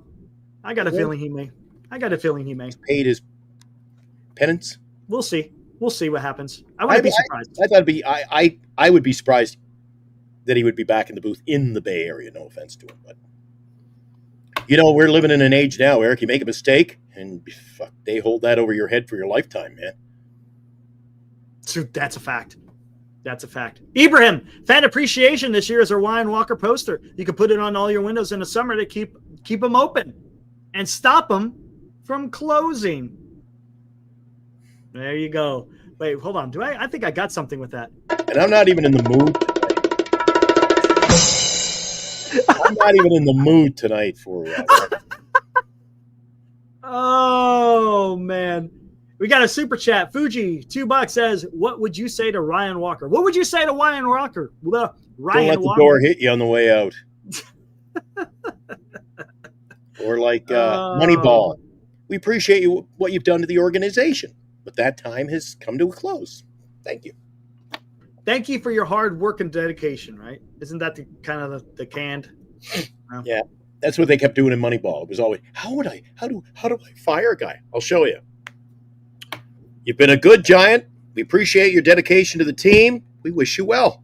[SPEAKER 2] I got a feeling he may.
[SPEAKER 4] He's paid his penance.
[SPEAKER 2] We'll see. We'll see what happens. I wouldn't be surprised.
[SPEAKER 4] I thought I would be surprised that he would be back in the booth in the Bay Area. No offense to him, but we're living in an age now, Eric. You make a mistake, and they hold that over your head for your lifetime, man.
[SPEAKER 2] So that's a fact. That's a fact. Ibrahim, fan appreciation this year is our Ryan Walker poster. You can put it on all your windows in the summer to keep them open and stop them from closing. There you go. Wait, hold on. I think I got something with that.
[SPEAKER 4] And I'm not even in the mood. I'm not even in the mood tonight for
[SPEAKER 2] Oh, man. We got a super chat. Fuji, $2 says, what would you say to Ryan Walker? What would you say to Ryan Walker? Don't
[SPEAKER 4] let the door hit you on the way out. Or like Moneyball. We appreciate what you've done to the organization, but that time has come to a close. Thank you.
[SPEAKER 2] Thank you for your hard work and dedication, right? Isn't that the canned? No.
[SPEAKER 4] Yeah, that's what they kept doing in Moneyball. It was always, how do I fire a guy? I'll show you. You've been a good Giant. We appreciate your dedication to the team. We wish you well.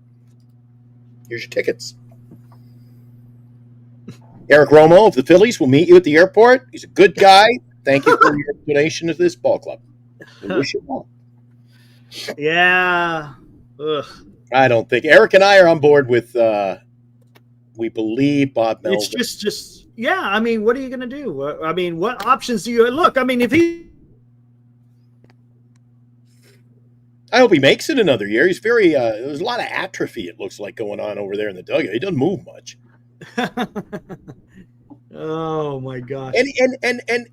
[SPEAKER 4] Here's your tickets. Eric Romo of the Phillies will meet you at the airport. He's a good guy. Thank you for your donation to this ball club. We wish you well.
[SPEAKER 2] Yeah. Ugh.
[SPEAKER 4] I don't think Eric and I are on board with. We believe Bob Melvin.
[SPEAKER 2] It's just yeah. I mean, what are you going to do? I mean, what options do you look? I mean, if he.
[SPEAKER 4] I hope he makes it another year. He's very. There's a lot of atrophy. It looks like going on over there in the dugout. He doesn't move much.
[SPEAKER 2] Oh my gosh.
[SPEAKER 4] And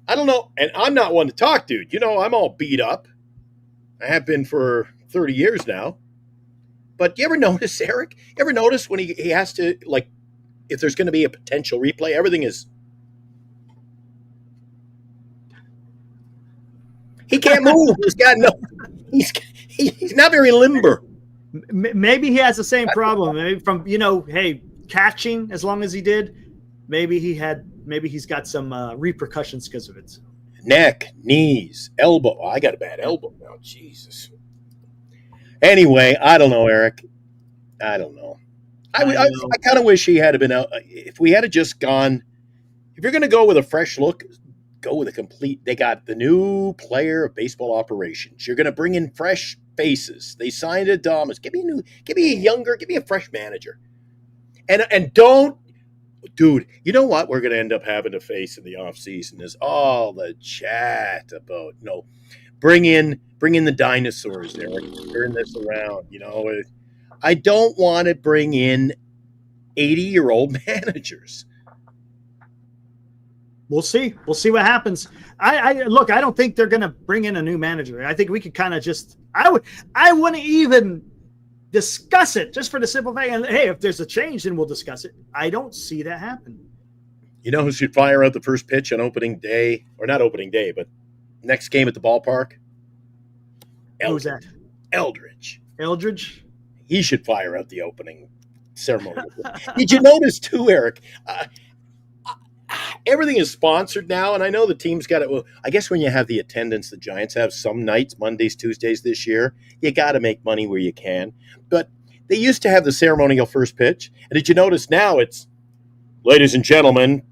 [SPEAKER 4] I don't know. And I'm not one to talk, dude. I'm all beat up. I have been for 30 years now. But you ever notice, Eric? You ever notice when he has to, like, if there's going to be a potential replay, everything is. He can't move. He's got no. He's not very limber.
[SPEAKER 2] Maybe he has the same problem. Maybe from catching as long as he did. Maybe he's got some repercussions because of it.
[SPEAKER 4] Neck, knees, elbow. Oh, I got a bad elbow now. Jesus. Anyway, I don't know, Eric. I don't know. I kind of wish he had been out. If we had just gone, if you're going to go with a fresh look, go with a complete. They got the new player of baseball operations. You're going to bring in fresh faces. They signed Adamas. Give me a fresh manager. And don't, dude, you know what we're going to end up having to face in the offseason is all the chat about, bring in the dinosaurs, Eric. Turn this around. I don't want to bring in 80-year-old managers.
[SPEAKER 2] We'll see. We'll see what happens. I don't think they're going to bring in a new manager. I think we could kind of just – I wouldn't even discuss it just for the simple fact. And, hey, if there's a change, then we'll discuss it. I don't see that happen.
[SPEAKER 4] You know who should fire out the first pitch on opening day – or not opening day, but next game at the ballpark?
[SPEAKER 2] Who's that?
[SPEAKER 4] Eldridge. He should fire out the opening ceremony. Did you notice too, Eric? Everything is sponsored now, and I know the team's got it. Well, I guess when you have the attendance the Giants have some nights, Mondays, Tuesdays this year, you got to make money where you can. But they used to have the ceremonial first pitch. And did you notice now it's, ladies and gentlemen,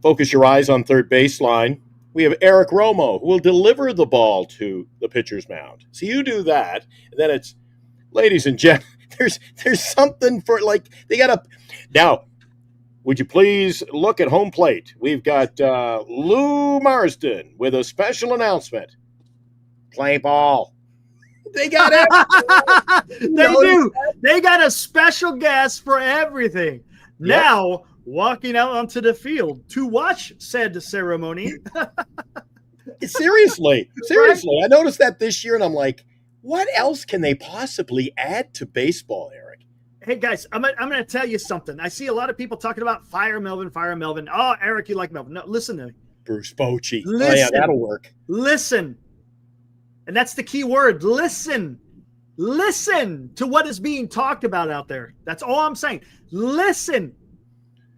[SPEAKER 4] focus your eyes on third baseline. We have Eric Romo, who will deliver the ball to the pitcher's mound. So you do that, and then it's, ladies and gentlemen, there's something for, like, they got to – now, Would you please look at home plate? We've got Lou Marsden with a special announcement. Play ball. They got it.
[SPEAKER 2] They do. They got a special guest for everything. Now, walking out onto the field to watch said ceremony.
[SPEAKER 4] Seriously. I noticed that this year, and I'm like, what else can they possibly add to baseball, Eric?
[SPEAKER 2] Hey, guys, I'm going to tell you something. I see a lot of people talking about fire Melvin. Oh, Eric, you like Melvin. No, listen to me.
[SPEAKER 4] Bruce Bochy.
[SPEAKER 2] Listen,
[SPEAKER 4] oh, yeah, that'll work.
[SPEAKER 2] Listen. And that's the key word. Listen. Listen to what is being talked about out there. That's all I'm saying. Listen.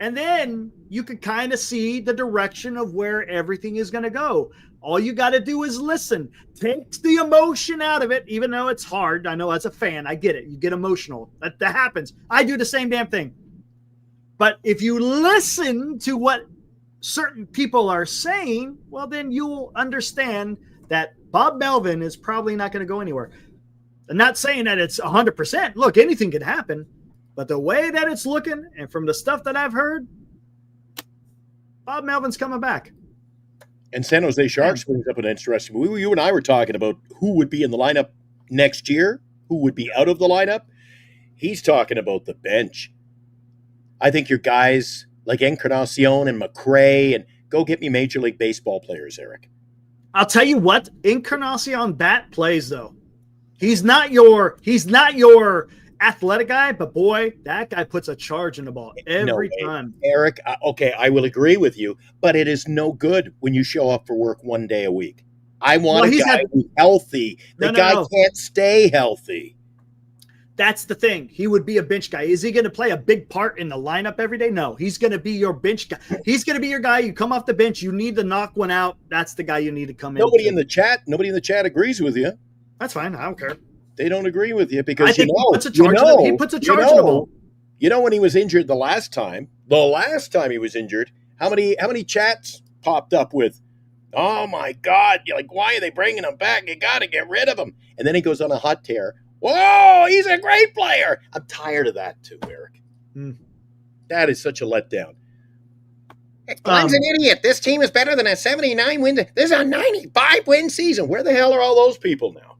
[SPEAKER 2] And then you can kind of see the direction of where everything is going to go. All you got to do is listen. Take the emotion out of it, even though it's hard. I know as a fan, I get it. You get emotional. That happens. I do the same damn thing. But if you listen to what certain people are saying, well, then you'll understand that Bob Melvin is probably not going to go anywhere. I'm not saying that it's 100%. Look, anything could happen. But the way that it's looking, and from the stuff that I've heard, Bob Melvin's coming back.
[SPEAKER 4] And San Jose Sharks brings up an interesting. You and I were talking about who would be in the lineup next year, who would be out of the lineup. He's talking about the bench. I think your guys like Encarnacion and McRae, and go get me Major League Baseball players, Eric.
[SPEAKER 2] I'll tell you what, Encarnacion bat plays though. He's not your athletic guy, but boy, that guy puts a charge in the ball every time.
[SPEAKER 4] Eric, okay, I will agree with you, but it is no good when you show up for work one day a week. I want a guy who's healthy. The guy can't stay healthy.
[SPEAKER 2] That's the thing. He would be a bench guy. Is he going to play a big part in the lineup every day? No, he's going to be your bench guy. He's going to be your guy. You come off the bench, you need to knock one out. That's the guy you need to come in.
[SPEAKER 4] Nobody in the chat agrees with you.
[SPEAKER 2] That's fine. I don't care.
[SPEAKER 4] They don't agree with you because
[SPEAKER 2] he puts a charge in the ball.
[SPEAKER 4] You know when he was injured the last time he was injured, how many chats popped up with, "Oh my God, you're like, why are they bringing him back? You got to get rid of him." And then he goes on a hot tear. Whoa, he's a great player. I'm tired of that too, Eric. That is such a letdown. Glenn's an idiot. This team is better than a 79 win. There's a 95 win season. Where the hell are all those people now?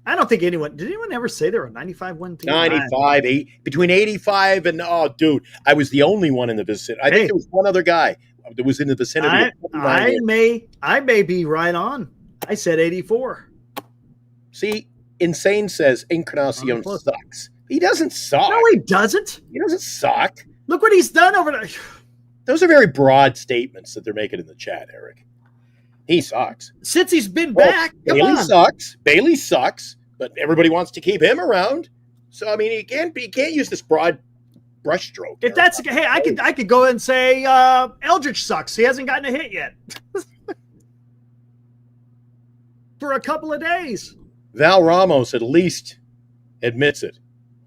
[SPEAKER 2] I don't think did anyone ever say they're a 95 win team?
[SPEAKER 4] 95, between 85 and, oh, dude, I was the only one in the vicinity. I think there was one other guy that was in the vicinity.
[SPEAKER 2] I may be right on. I said 84.
[SPEAKER 4] See, Insane says Encarnacion sucks. He doesn't suck.
[SPEAKER 2] No, he doesn't.
[SPEAKER 4] He doesn't suck.
[SPEAKER 2] Look what he's done over there.
[SPEAKER 4] Those are very broad statements that they're making in the chat, Eric. He sucks.
[SPEAKER 2] Since he's been back,
[SPEAKER 4] Bailey sucks, but everybody wants to keep him around. So I mean, he can't use this broad brushstroke.
[SPEAKER 2] If that's I could go and say Eldridge sucks. He hasn't gotten a hit yet for a couple of days.
[SPEAKER 4] Val Ramos at least admits it.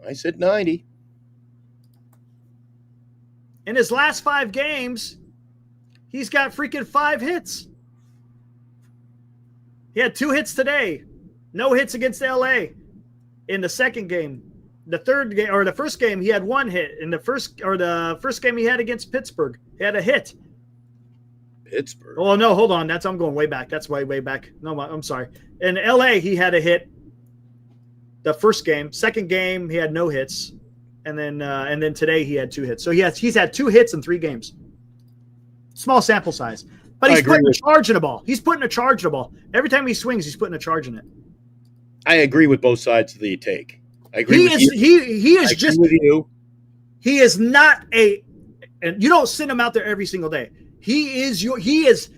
[SPEAKER 4] I said 90.
[SPEAKER 2] In his last 5 games, he's got freaking 5 hits. He had 2 hits today. No hits against LA in the second game. The third game or the first game, he had 1 hit. In the first game he had against Pittsburgh, he had a hit.
[SPEAKER 4] Pittsburgh.
[SPEAKER 2] Oh no, hold on. I'm going way back. That's way back. No, I'm sorry. In LA, he had a hit. The first game, second game, he had no hits, and then today he had 2 hits. So he's had 2 hits in 3 games. Small sample size, but he's putting a charge in the ball. He's putting a charge in the ball. Every time he swings, he's putting a charge in it.
[SPEAKER 4] I agree with both sides of the take. I agree with you.
[SPEAKER 2] He is just
[SPEAKER 4] with you.
[SPEAKER 2] He is not and you don't send him out there every single day. He is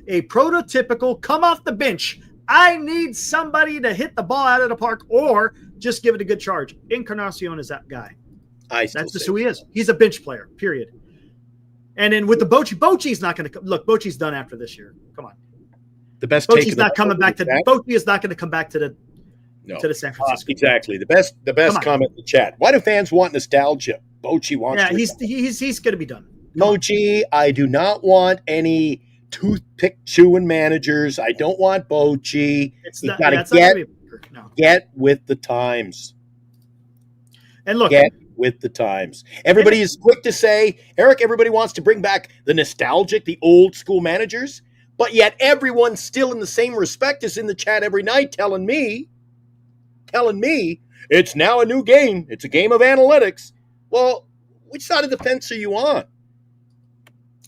[SPEAKER 2] a prototypical come off the bench. I need somebody to hit the ball out of the park or just give it a good charge. Encarnacion is that guy. That's just who he is. He's a bench player, period. And then with the Bochy's not going to come. Look, Bochy's done after this year. Come on.
[SPEAKER 4] The best
[SPEAKER 2] Bochy's not coming back to Bochy is not going to come back to the San Francisco.
[SPEAKER 4] Exactly. The best comment in the chat. Why do fans want nostalgia? Bochy wants to.
[SPEAKER 2] He's going to be done.
[SPEAKER 4] Bochy, I do not want any toothpick chewing managers. I don't want Bochy. He's got to get with the times.
[SPEAKER 2] And look,
[SPEAKER 4] with the times. Everybody is quick to say, Eric, everybody wants to bring back the nostalgic, the old school managers, but yet everyone's still in the same respect as in the chat every night telling me it's now a new game. It's a game of analytics. Well, which side of the fence are you on?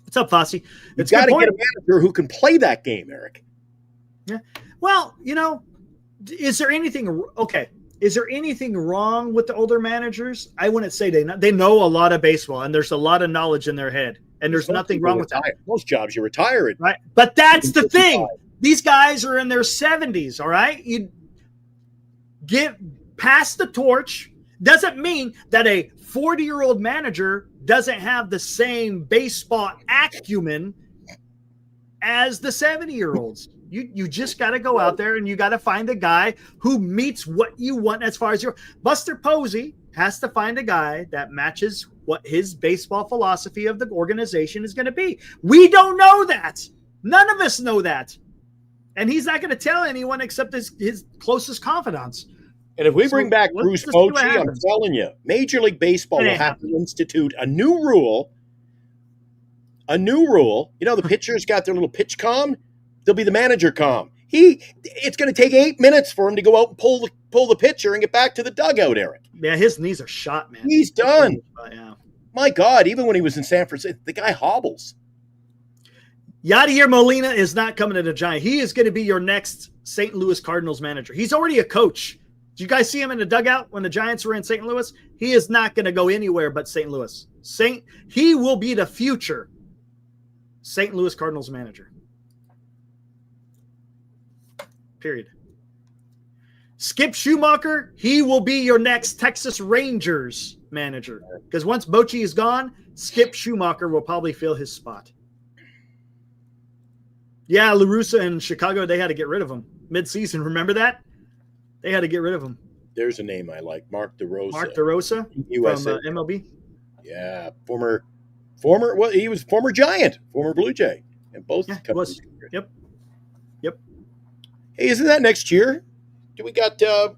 [SPEAKER 2] What's up, Fosse?
[SPEAKER 4] You've got to get a manager who can play that game, Eric.
[SPEAKER 2] Yeah. Well, is there anything wrong with the older managers? I wouldn't say they know a lot of baseball and there's a lot of knowledge in their head, and there's nothing wrong with that.
[SPEAKER 4] Most jobs you retire it.
[SPEAKER 2] Right. But that's the thing. These guys are in their 70s, all right? You pass the torch. Doesn't mean that a 40-year-old manager doesn't have the same baseball acumen as the 70-year-olds. You just got to go out there and you got to find a guy who meets what you want as far as your Buster Posey has to find a guy that matches what his baseball philosophy of the organization is going to be. We don't know that. None of us know that. And he's not going to tell anyone except his closest confidants.
[SPEAKER 4] And if we bring back Bruce Bochy, I'm telling you, Major League Baseball will have to institute a new rule. The pitchers got their little pitch comm. They'll be the manager comm. It's going to take 8 minutes for him to go out and pull the pitcher and get back to the dugout, Eric.
[SPEAKER 2] Yeah, his knees are shot, man.
[SPEAKER 4] He's done.
[SPEAKER 2] Yeah.
[SPEAKER 4] My God, even when he was in San Francisco, the guy hobbles.
[SPEAKER 2] Yadier Molina is not coming to the Giants. He is going to be your next St. Louis Cardinals manager. He's already a coach. Did you guys see him in the dugout when the Giants were in St. Louis? He is not going to go anywhere but St. Louis. He will be the future St. Louis Cardinals manager. Period. Skip Schumacher, he will be your next Texas Rangers manager. Because once Bochy is gone, Skip Schumacher will probably fill his spot. Yeah, La Russa in Chicago, they had to get rid of him mid-season. Remember that? They had to get rid of him.
[SPEAKER 4] There's a name I like, Mark DeRosa.
[SPEAKER 2] Mark DeRosa
[SPEAKER 4] USA.
[SPEAKER 2] from MLB.
[SPEAKER 4] Yeah, well, he was former Giant, former Blue Jay, and both.
[SPEAKER 2] Yeah, he was. Yep.
[SPEAKER 4] Hey, isn't that next year? Do we got?
[SPEAKER 2] I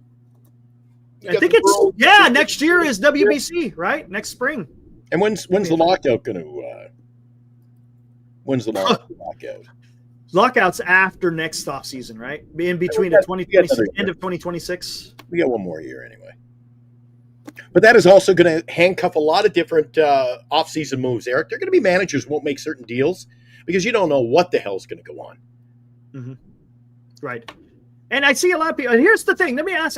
[SPEAKER 2] think next year is WBC, right? Next spring.
[SPEAKER 4] And when's the lockout going to? When's the lockout?
[SPEAKER 2] Lockout's after next offseason, right? In between the 2026 end of 2026.
[SPEAKER 4] We got one more year anyway. But that is also going to handcuff a lot of different offseason moves, Eric. There are going to be managers who won't make certain deals because you don't know what the hell's going to go on.
[SPEAKER 2] Mm-hmm. Right. And I see a lot of people. And here's the thing. Let me ask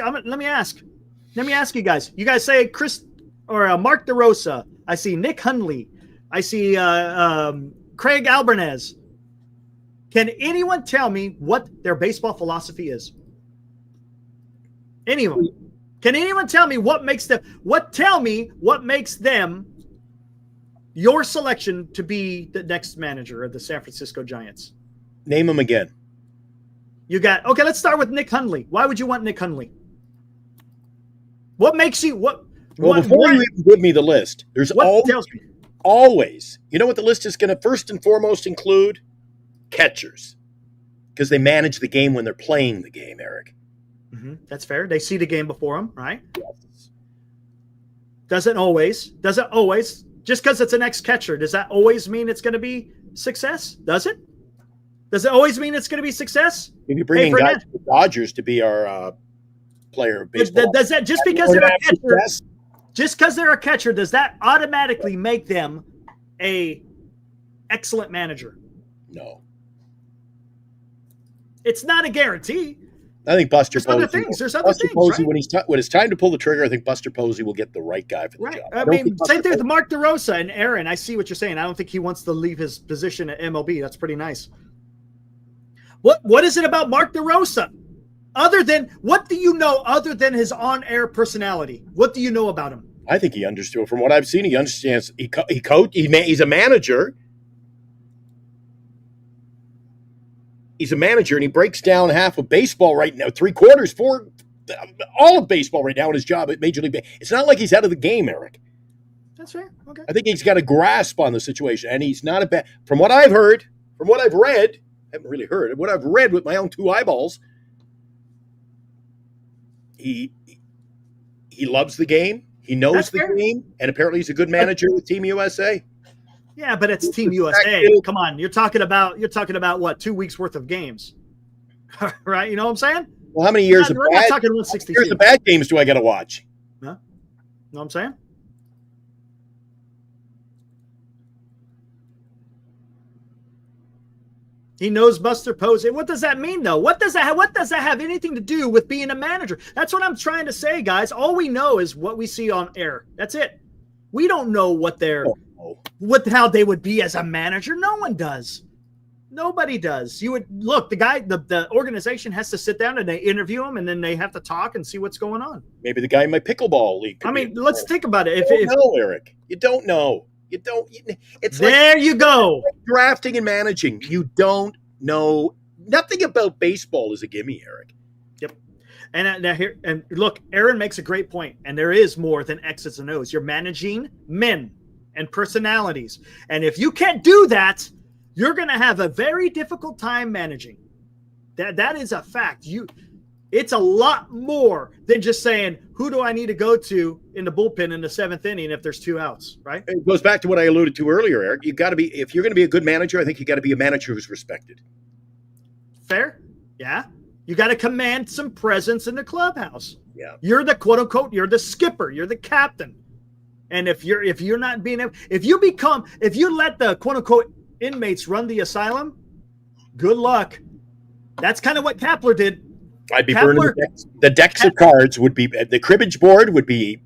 [SPEAKER 2] you guys. You guys say Chris or Mark DeRosa. I see Nick Hundley. I see Craig Albanese. Can anyone tell me what their baseball philosophy is? Anyone? Can anyone tell me what makes them your selection to be the next manager of the San Francisco Giants?
[SPEAKER 4] Name them again.
[SPEAKER 2] Okay, let's start with Nick Hundley. Why would you want Nick Hundley? What makes you
[SPEAKER 4] before you even give me the list, there's always, you know what the list is going to first and foremost include? Catchers. Because they manage the game when they're playing the game, Eric.
[SPEAKER 2] Mm-hmm. That's fair. They see the game before them, right?
[SPEAKER 4] Yes.
[SPEAKER 2] Doesn't always. Just because it's an ex-catcher, does that always mean it's going to be success? Does it? Does it always mean it's going to be success?
[SPEAKER 4] If you bring in guys from the Dodgers to be our player of baseball.
[SPEAKER 2] Does that just because they're a catcher? Just because they're a catcher, does that automatically make them a excellent manager?
[SPEAKER 4] No.
[SPEAKER 2] It's not a guarantee.
[SPEAKER 4] I think Buster Posey.
[SPEAKER 2] There's other things.
[SPEAKER 4] Posey,
[SPEAKER 2] right?
[SPEAKER 4] when it's time to pull the trigger, I think Buster Posey will get the right guy for the job.
[SPEAKER 2] I mean, same thing with Mark DeRosa and Aaron. I see what you're saying. I don't think he wants to leave his position at MLB. That's pretty nice. What is it about Mark DeRosa? What do you know other than his on-air personality? What do you know about him?
[SPEAKER 4] I think he understood. From what I've seen, he understands. He's a manager. He's a manager, and he breaks down half of baseball right now, all of baseball right now in his job at Major League Baseball. It's not like he's out of the game, Eric.
[SPEAKER 2] That's fair. Okay.
[SPEAKER 4] I think he's got a grasp on the situation, and he's not a bad. From what I've heard, from what I've read, I haven't really heard what I've read with my own two eyeballs. He loves the game. He knows
[SPEAKER 2] That's
[SPEAKER 4] the
[SPEAKER 2] fair.
[SPEAKER 4] game, and apparently he's a good manager with Team USA.
[SPEAKER 2] Yeah, but it's Team USA. Come on, you're talking about what, 2 weeks worth of games, right? You know what I'm saying?
[SPEAKER 4] Well, how many years
[SPEAKER 2] We're not talking 162.
[SPEAKER 4] of bad games do I got to watch?
[SPEAKER 2] Huh? Know what I'm saying? He knows Buster Posey. What does that mean, though? What does that have anything to do with being a manager? That's what I'm trying to say, guys. All we know is what we see on air. That's it. We don't know how they would be as a manager. No one does. Nobody does. You would look. The organization has to sit down and they interview him, and then they have to talk and see what's going on.
[SPEAKER 4] Maybe the guy in my pickleball league.
[SPEAKER 2] I mean, let's think about it.
[SPEAKER 4] You don't know, Eric. You don't know. It's
[SPEAKER 2] there.
[SPEAKER 4] Like
[SPEAKER 2] you go.
[SPEAKER 4] Drafting and managing. You don't know nothing about baseball is a gimme, Eric.
[SPEAKER 2] Yep. And look, Aaron makes a great point. And there is more than X's and O's. You're managing men and personalities, and if you can't do that, you're going to have a very difficult time managing. That is a fact. It's a lot more than just saying, who do I need to go to in the bullpen in the 7th inning if there's 2 outs, right?
[SPEAKER 4] It goes back to what I alluded to earlier, Eric. You got to be, if you're going to be a good manager, I think you got to be a manager who's respected.
[SPEAKER 2] Fair? Yeah. You got to command some presence in the clubhouse.
[SPEAKER 4] Yeah.
[SPEAKER 2] You're the quote unquote, you're the skipper, you're the captain. And if you're not being able, if you let the quote unquote inmates run the asylum, good luck. That's kind of what Kapler did.
[SPEAKER 4] I'd be burning the decks of cards would be, the cribbage board would be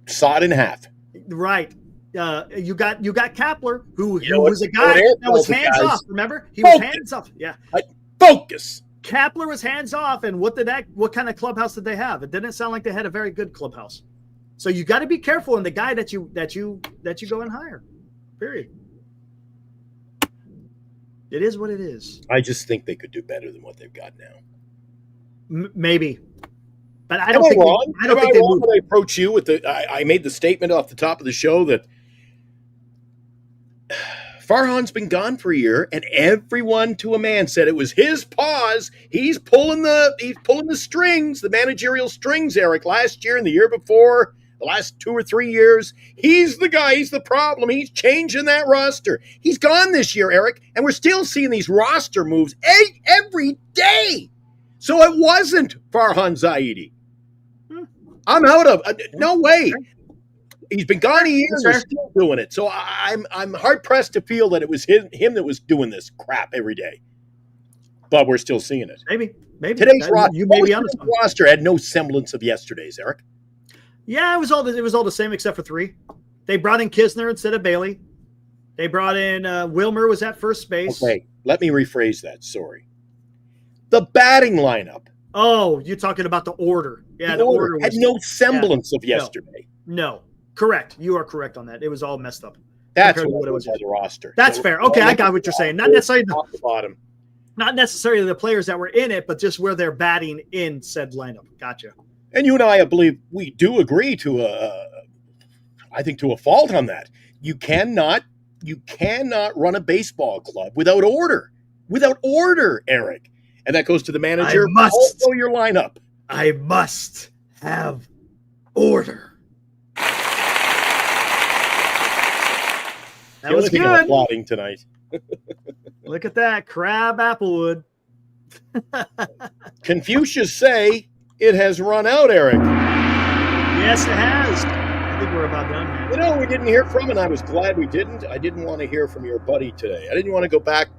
[SPEAKER 4] sawed in half.
[SPEAKER 2] Right. You got Kapler, who was a guy that was hands off. Remember, he was hands off. Yeah.
[SPEAKER 4] Focus.
[SPEAKER 2] Kapler was hands off, and what kind of clubhouse did they have? It didn't sound like they had a very good clubhouse. So you got to be careful in the guy that you go and hire. Period. It is what it is.
[SPEAKER 4] I just think they could do better than what they've got now.
[SPEAKER 2] Maybe, but I don't think.
[SPEAKER 4] I don't think they moved. When I approach you with I made the statement off the top of the show that Farhan's been gone for a year, and everyone to a man said it was his paws. He's pulling the strings, the managerial strings, Eric. Last year and the year before, the last 2 or 3 years, he's the guy. He's the problem. He's changing that roster. He's gone this year, Eric, and we're still seeing these roster moves every day. So it wasn't Farhan Zaidi. I'm out of no way. He's been gone a year and they're still doing it. So I'm hard pressed to feel that it was him that was doing this crap every day. But we're still seeing it.
[SPEAKER 2] Maybe
[SPEAKER 4] today's roster had no semblance of yesterday's, Eric.
[SPEAKER 2] Yeah, it was all the same except for 3. They brought in Kisner instead of Bailey. They brought in Wilmer was at first base.
[SPEAKER 4] Okay, let me rephrase that. Sorry. The batting lineup.
[SPEAKER 2] Oh, you're talking about the order. Yeah, the order
[SPEAKER 4] had no semblance of yesterday.
[SPEAKER 2] No, correct. You are correct on that. It was all messed up.
[SPEAKER 4] That's what it was by the roster.
[SPEAKER 2] That's fair. Okay, I got what you're saying. Not necessarily
[SPEAKER 4] top to bottom.
[SPEAKER 2] Not necessarily the players that were in it, but just where they're batting in said lineup. Gotcha.
[SPEAKER 4] And you and I believe we do agree to a fault on that. You cannot run a baseball club without order. Without order, Eric. And that goes to the manager. Also your lineup.
[SPEAKER 2] I must have order. That was good.
[SPEAKER 4] I'm applauding tonight.
[SPEAKER 2] Look at that. Crab Applewood.
[SPEAKER 4] Confucius say it has run out, Eric.
[SPEAKER 2] Yes, it has. I think we're about done, man.
[SPEAKER 4] You know, we didn't hear from, and I was glad we didn't. I didn't want to hear from your buddy today. I didn't want to go back.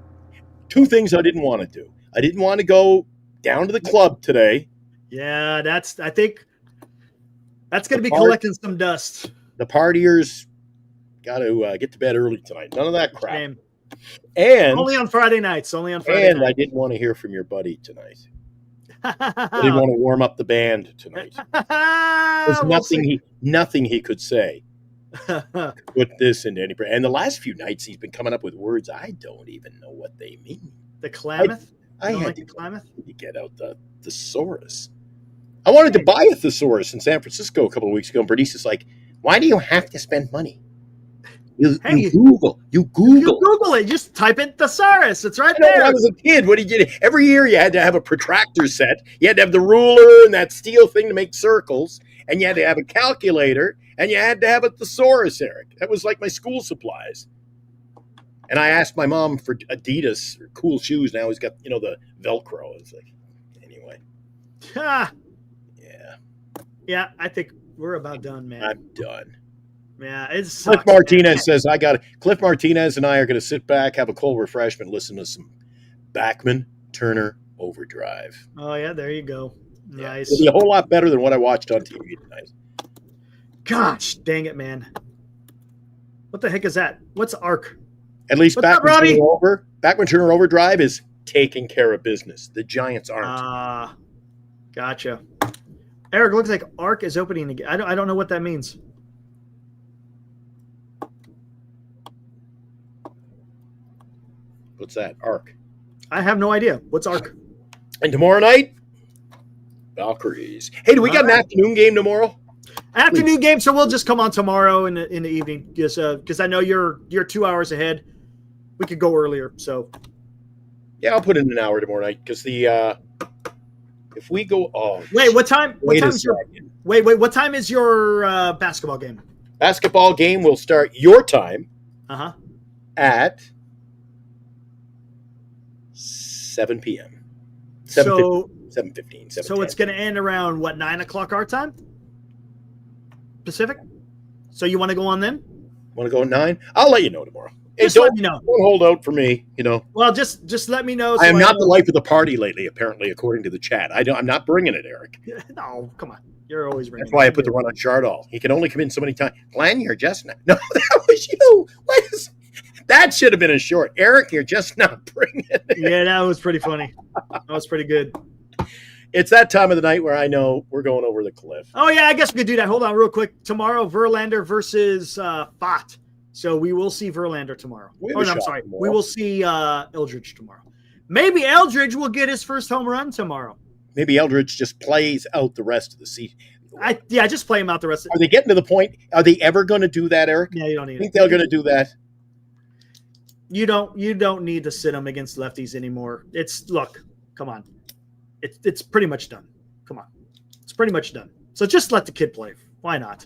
[SPEAKER 4] 2 things I didn't want to do. I didn't want to go down to the club today.
[SPEAKER 2] Yeah, I think that's going to be collecting some dust.
[SPEAKER 4] The partiers got to get to bed early tonight. None of that crap.
[SPEAKER 2] Shame.
[SPEAKER 4] And
[SPEAKER 2] only on Friday nights.
[SPEAKER 4] And I didn't want to hear from your buddy tonight. I didn't want to warm up the band tonight. There's nothing he could say. Put this into any. And the last few nights he's been coming up with words I don't even know what they mean.
[SPEAKER 2] The Klamath?
[SPEAKER 4] I had
[SPEAKER 2] to
[SPEAKER 4] get out the thesaurus. I wanted to buy a thesaurus in San Francisco a couple of weeks ago, and Bernice is like, "Why do you have to spend money? You Google. You
[SPEAKER 2] Google it. Just type in thesaurus. It's right there."
[SPEAKER 4] When I was a kid, what did you do? Every year you had to have a protractor set. You had to have the ruler and that steel thing to make circles, and you had to have a calculator, And you had to have a thesaurus, Eric. That was like my school supplies. And I asked my mom for Adidas or cool shoes. Now he's got, the Velcro. It's like, anyway.
[SPEAKER 2] Ha!
[SPEAKER 4] Yeah.
[SPEAKER 2] Yeah, I think we're about done, man.
[SPEAKER 4] I'm done.
[SPEAKER 2] Yeah, it's
[SPEAKER 4] Cliff Martinez says, Cliff Martinez and I are going to sit back, have a cold refreshment, listen to some Backman Turner Overdrive.
[SPEAKER 2] Oh, yeah, there you go. Nice.
[SPEAKER 4] It'll be a whole lot better than what I watched on TV tonight.
[SPEAKER 2] Gosh, dang it, man. What the heck is that? What's ARC?
[SPEAKER 4] At least
[SPEAKER 2] What's up, Robbie?
[SPEAKER 4] Backman Turner Overdrive is taking care of business. The Giants aren't.
[SPEAKER 2] Gotcha. Eric, looks like ARC is opening again. I don't know what that means.
[SPEAKER 4] What's that? ARC.
[SPEAKER 2] I have no idea. What's ARC?
[SPEAKER 4] And tomorrow night, Valkyries. Hey, do we got an afternoon game tomorrow?
[SPEAKER 2] Afternoon game, so we'll just come on tomorrow in the evening, because I know you're 2 hours ahead. We could go earlier, so.
[SPEAKER 4] Yeah, I'll put in an hour tomorrow night because if we go,
[SPEAKER 2] wait, what time? What time is your?
[SPEAKER 4] Second.
[SPEAKER 2] Wait, what time is your basketball game?
[SPEAKER 4] Basketball game will start your time. At 7 p.m. 7:15.
[SPEAKER 2] So it's going to end around, 9 o'clock our time? Pacific? So you want to go on then?
[SPEAKER 4] Want to go at 9? I'll let you know tomorrow.
[SPEAKER 2] Just
[SPEAKER 4] don't,
[SPEAKER 2] let me know.
[SPEAKER 4] Don't hold out for me,
[SPEAKER 2] Well, just let me know. So
[SPEAKER 4] I am not the life of the party lately, apparently, according to the chat. I'm not bringing it, Eric.
[SPEAKER 2] No, come on. You're always bringing it.
[SPEAKER 4] That's why I put the run on Chardall. He can only come in so many times. Glenn, you're just not. No, that was you. That should have been a short. Eric, you're just not bringing it.
[SPEAKER 2] Yeah, that was pretty funny. That was pretty good.
[SPEAKER 4] It's that time of the night where I know we're going over the cliff.
[SPEAKER 2] Oh, yeah, I guess we could do that. Hold on real quick. Tomorrow, Verlander versus Fott. So we will see Verlander tomorrow. I'm sorry. Tomorrow. We will see Eldridge tomorrow. Maybe Eldridge will get his first home run tomorrow.
[SPEAKER 4] Maybe Eldridge just plays out the rest of the season.
[SPEAKER 2] Just play him out the rest of the
[SPEAKER 4] Are they getting to the point? Are they ever going to do that, Eric?
[SPEAKER 2] Yeah, you don't need
[SPEAKER 4] I think they're going to do that.
[SPEAKER 2] You don't need to sit them against lefties anymore. Come on. It's pretty much done. Come on. It's pretty much done. So just let the kid play. Why not?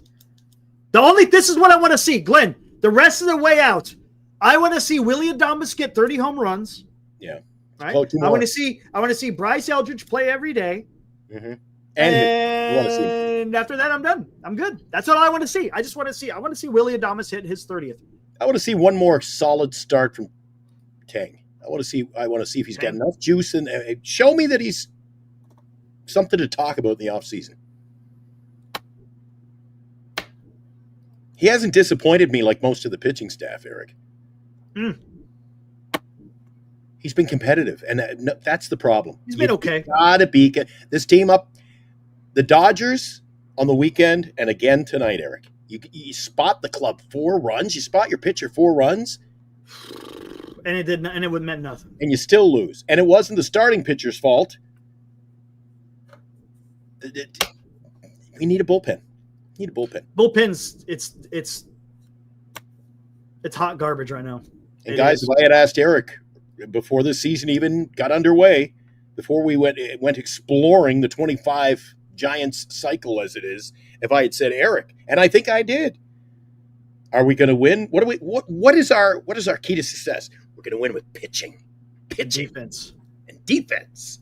[SPEAKER 2] This is what I want to see, Glenn. The rest of the way out, I want to see Willie Adames get 30 home runs.
[SPEAKER 4] Yeah.
[SPEAKER 2] Right. I want to see Bryce Eldridge play every day.
[SPEAKER 4] Mm-hmm.
[SPEAKER 2] And after that, I'm done. I'm good. That's what I want to see. I want to see Willie Adames hit his 30th.
[SPEAKER 4] I want to see one more solid start from Tang. I want to see if he's got enough juice and show me that he's something to talk about in the offseason. He hasn't disappointed me like most of the pitching staff, Eric. He's been competitive, and that's the problem.
[SPEAKER 2] He's been okay.
[SPEAKER 4] Gotta be this team up. The Dodgers on the weekend and again tonight, Eric. You spot the club 4 runs. You spot your pitcher 4 runs,
[SPEAKER 2] and it didn't. And it meant nothing.
[SPEAKER 4] And you still lose. And it wasn't the starting pitcher's fault. We need a bullpen.
[SPEAKER 2] Bullpens. It's hot garbage right now.
[SPEAKER 4] And guys, if I had asked Eric before this season even got underway, before we went exploring the 25 Giants cycle as it is, if I had said, Eric, and I think I did, are we going to win? What is our key to success? We're going to win with pitching,
[SPEAKER 2] defense,
[SPEAKER 4] and defense.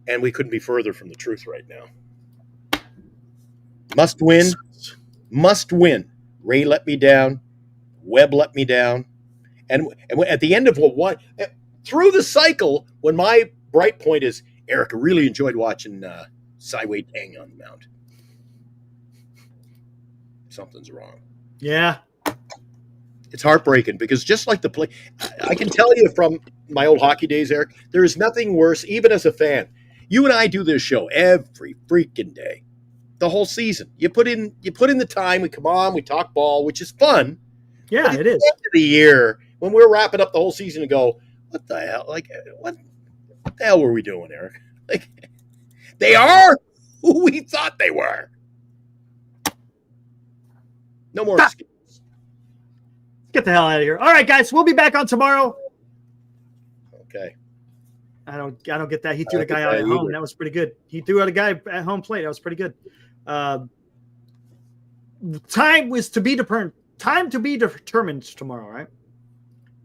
[SPEAKER 4] And we couldn't be further from the truth right now. Must win. Ray let me down. Webb let me down. And at the end of through the cycle, when my bright point is, Eric, I really enjoyed watching Cy-Wei Tang on the mound. Something's wrong.
[SPEAKER 2] Yeah.
[SPEAKER 4] It's heartbreaking because just like the play, I can tell you from my old hockey days, Eric, there is nothing worse, even as a fan. You and I do this show every freaking day. The whole season. You put in the time, we come on, we talk ball, which is fun.
[SPEAKER 2] Yeah, it is.
[SPEAKER 4] At the end of the year, when we're wrapping up the whole season and go, what the hell? Like, what the hell were we doing, Eric? Like, they are who we thought they were. No more excuses.
[SPEAKER 2] Get the hell out of here. All right, guys, we'll be back on tomorrow.
[SPEAKER 4] Okay.
[SPEAKER 2] I don't get that. He threw the guy out at home. That was pretty good. He threw out a guy at home plate. That was pretty good. time was to be determined. Time to be determined tomorrow, right?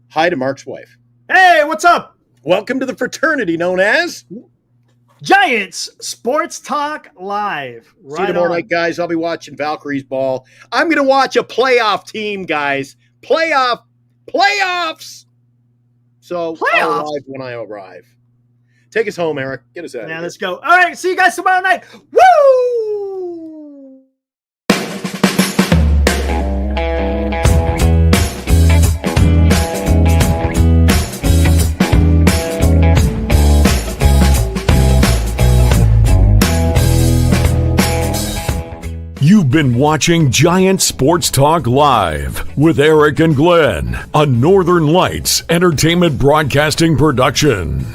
[SPEAKER 4] Hi to Mark's wife.
[SPEAKER 2] Hey, what's up?
[SPEAKER 4] Welcome to the fraternity known as
[SPEAKER 2] Giants Sports Talk Live. Right.
[SPEAKER 4] See you tomorrow night, guys. I'll be watching Valkyrie's ball. I'm going to watch a playoff team, guys. Playoffs. So I'll arrive when I arrive. Take us home, Eric. Get us out of here.
[SPEAKER 2] Let's go. All right, see you guys tomorrow night. Woo!
[SPEAKER 1] You've been watching Giant Sports Talk Live with Eric and Glenn, a Northern Lights Entertainment Broadcasting production.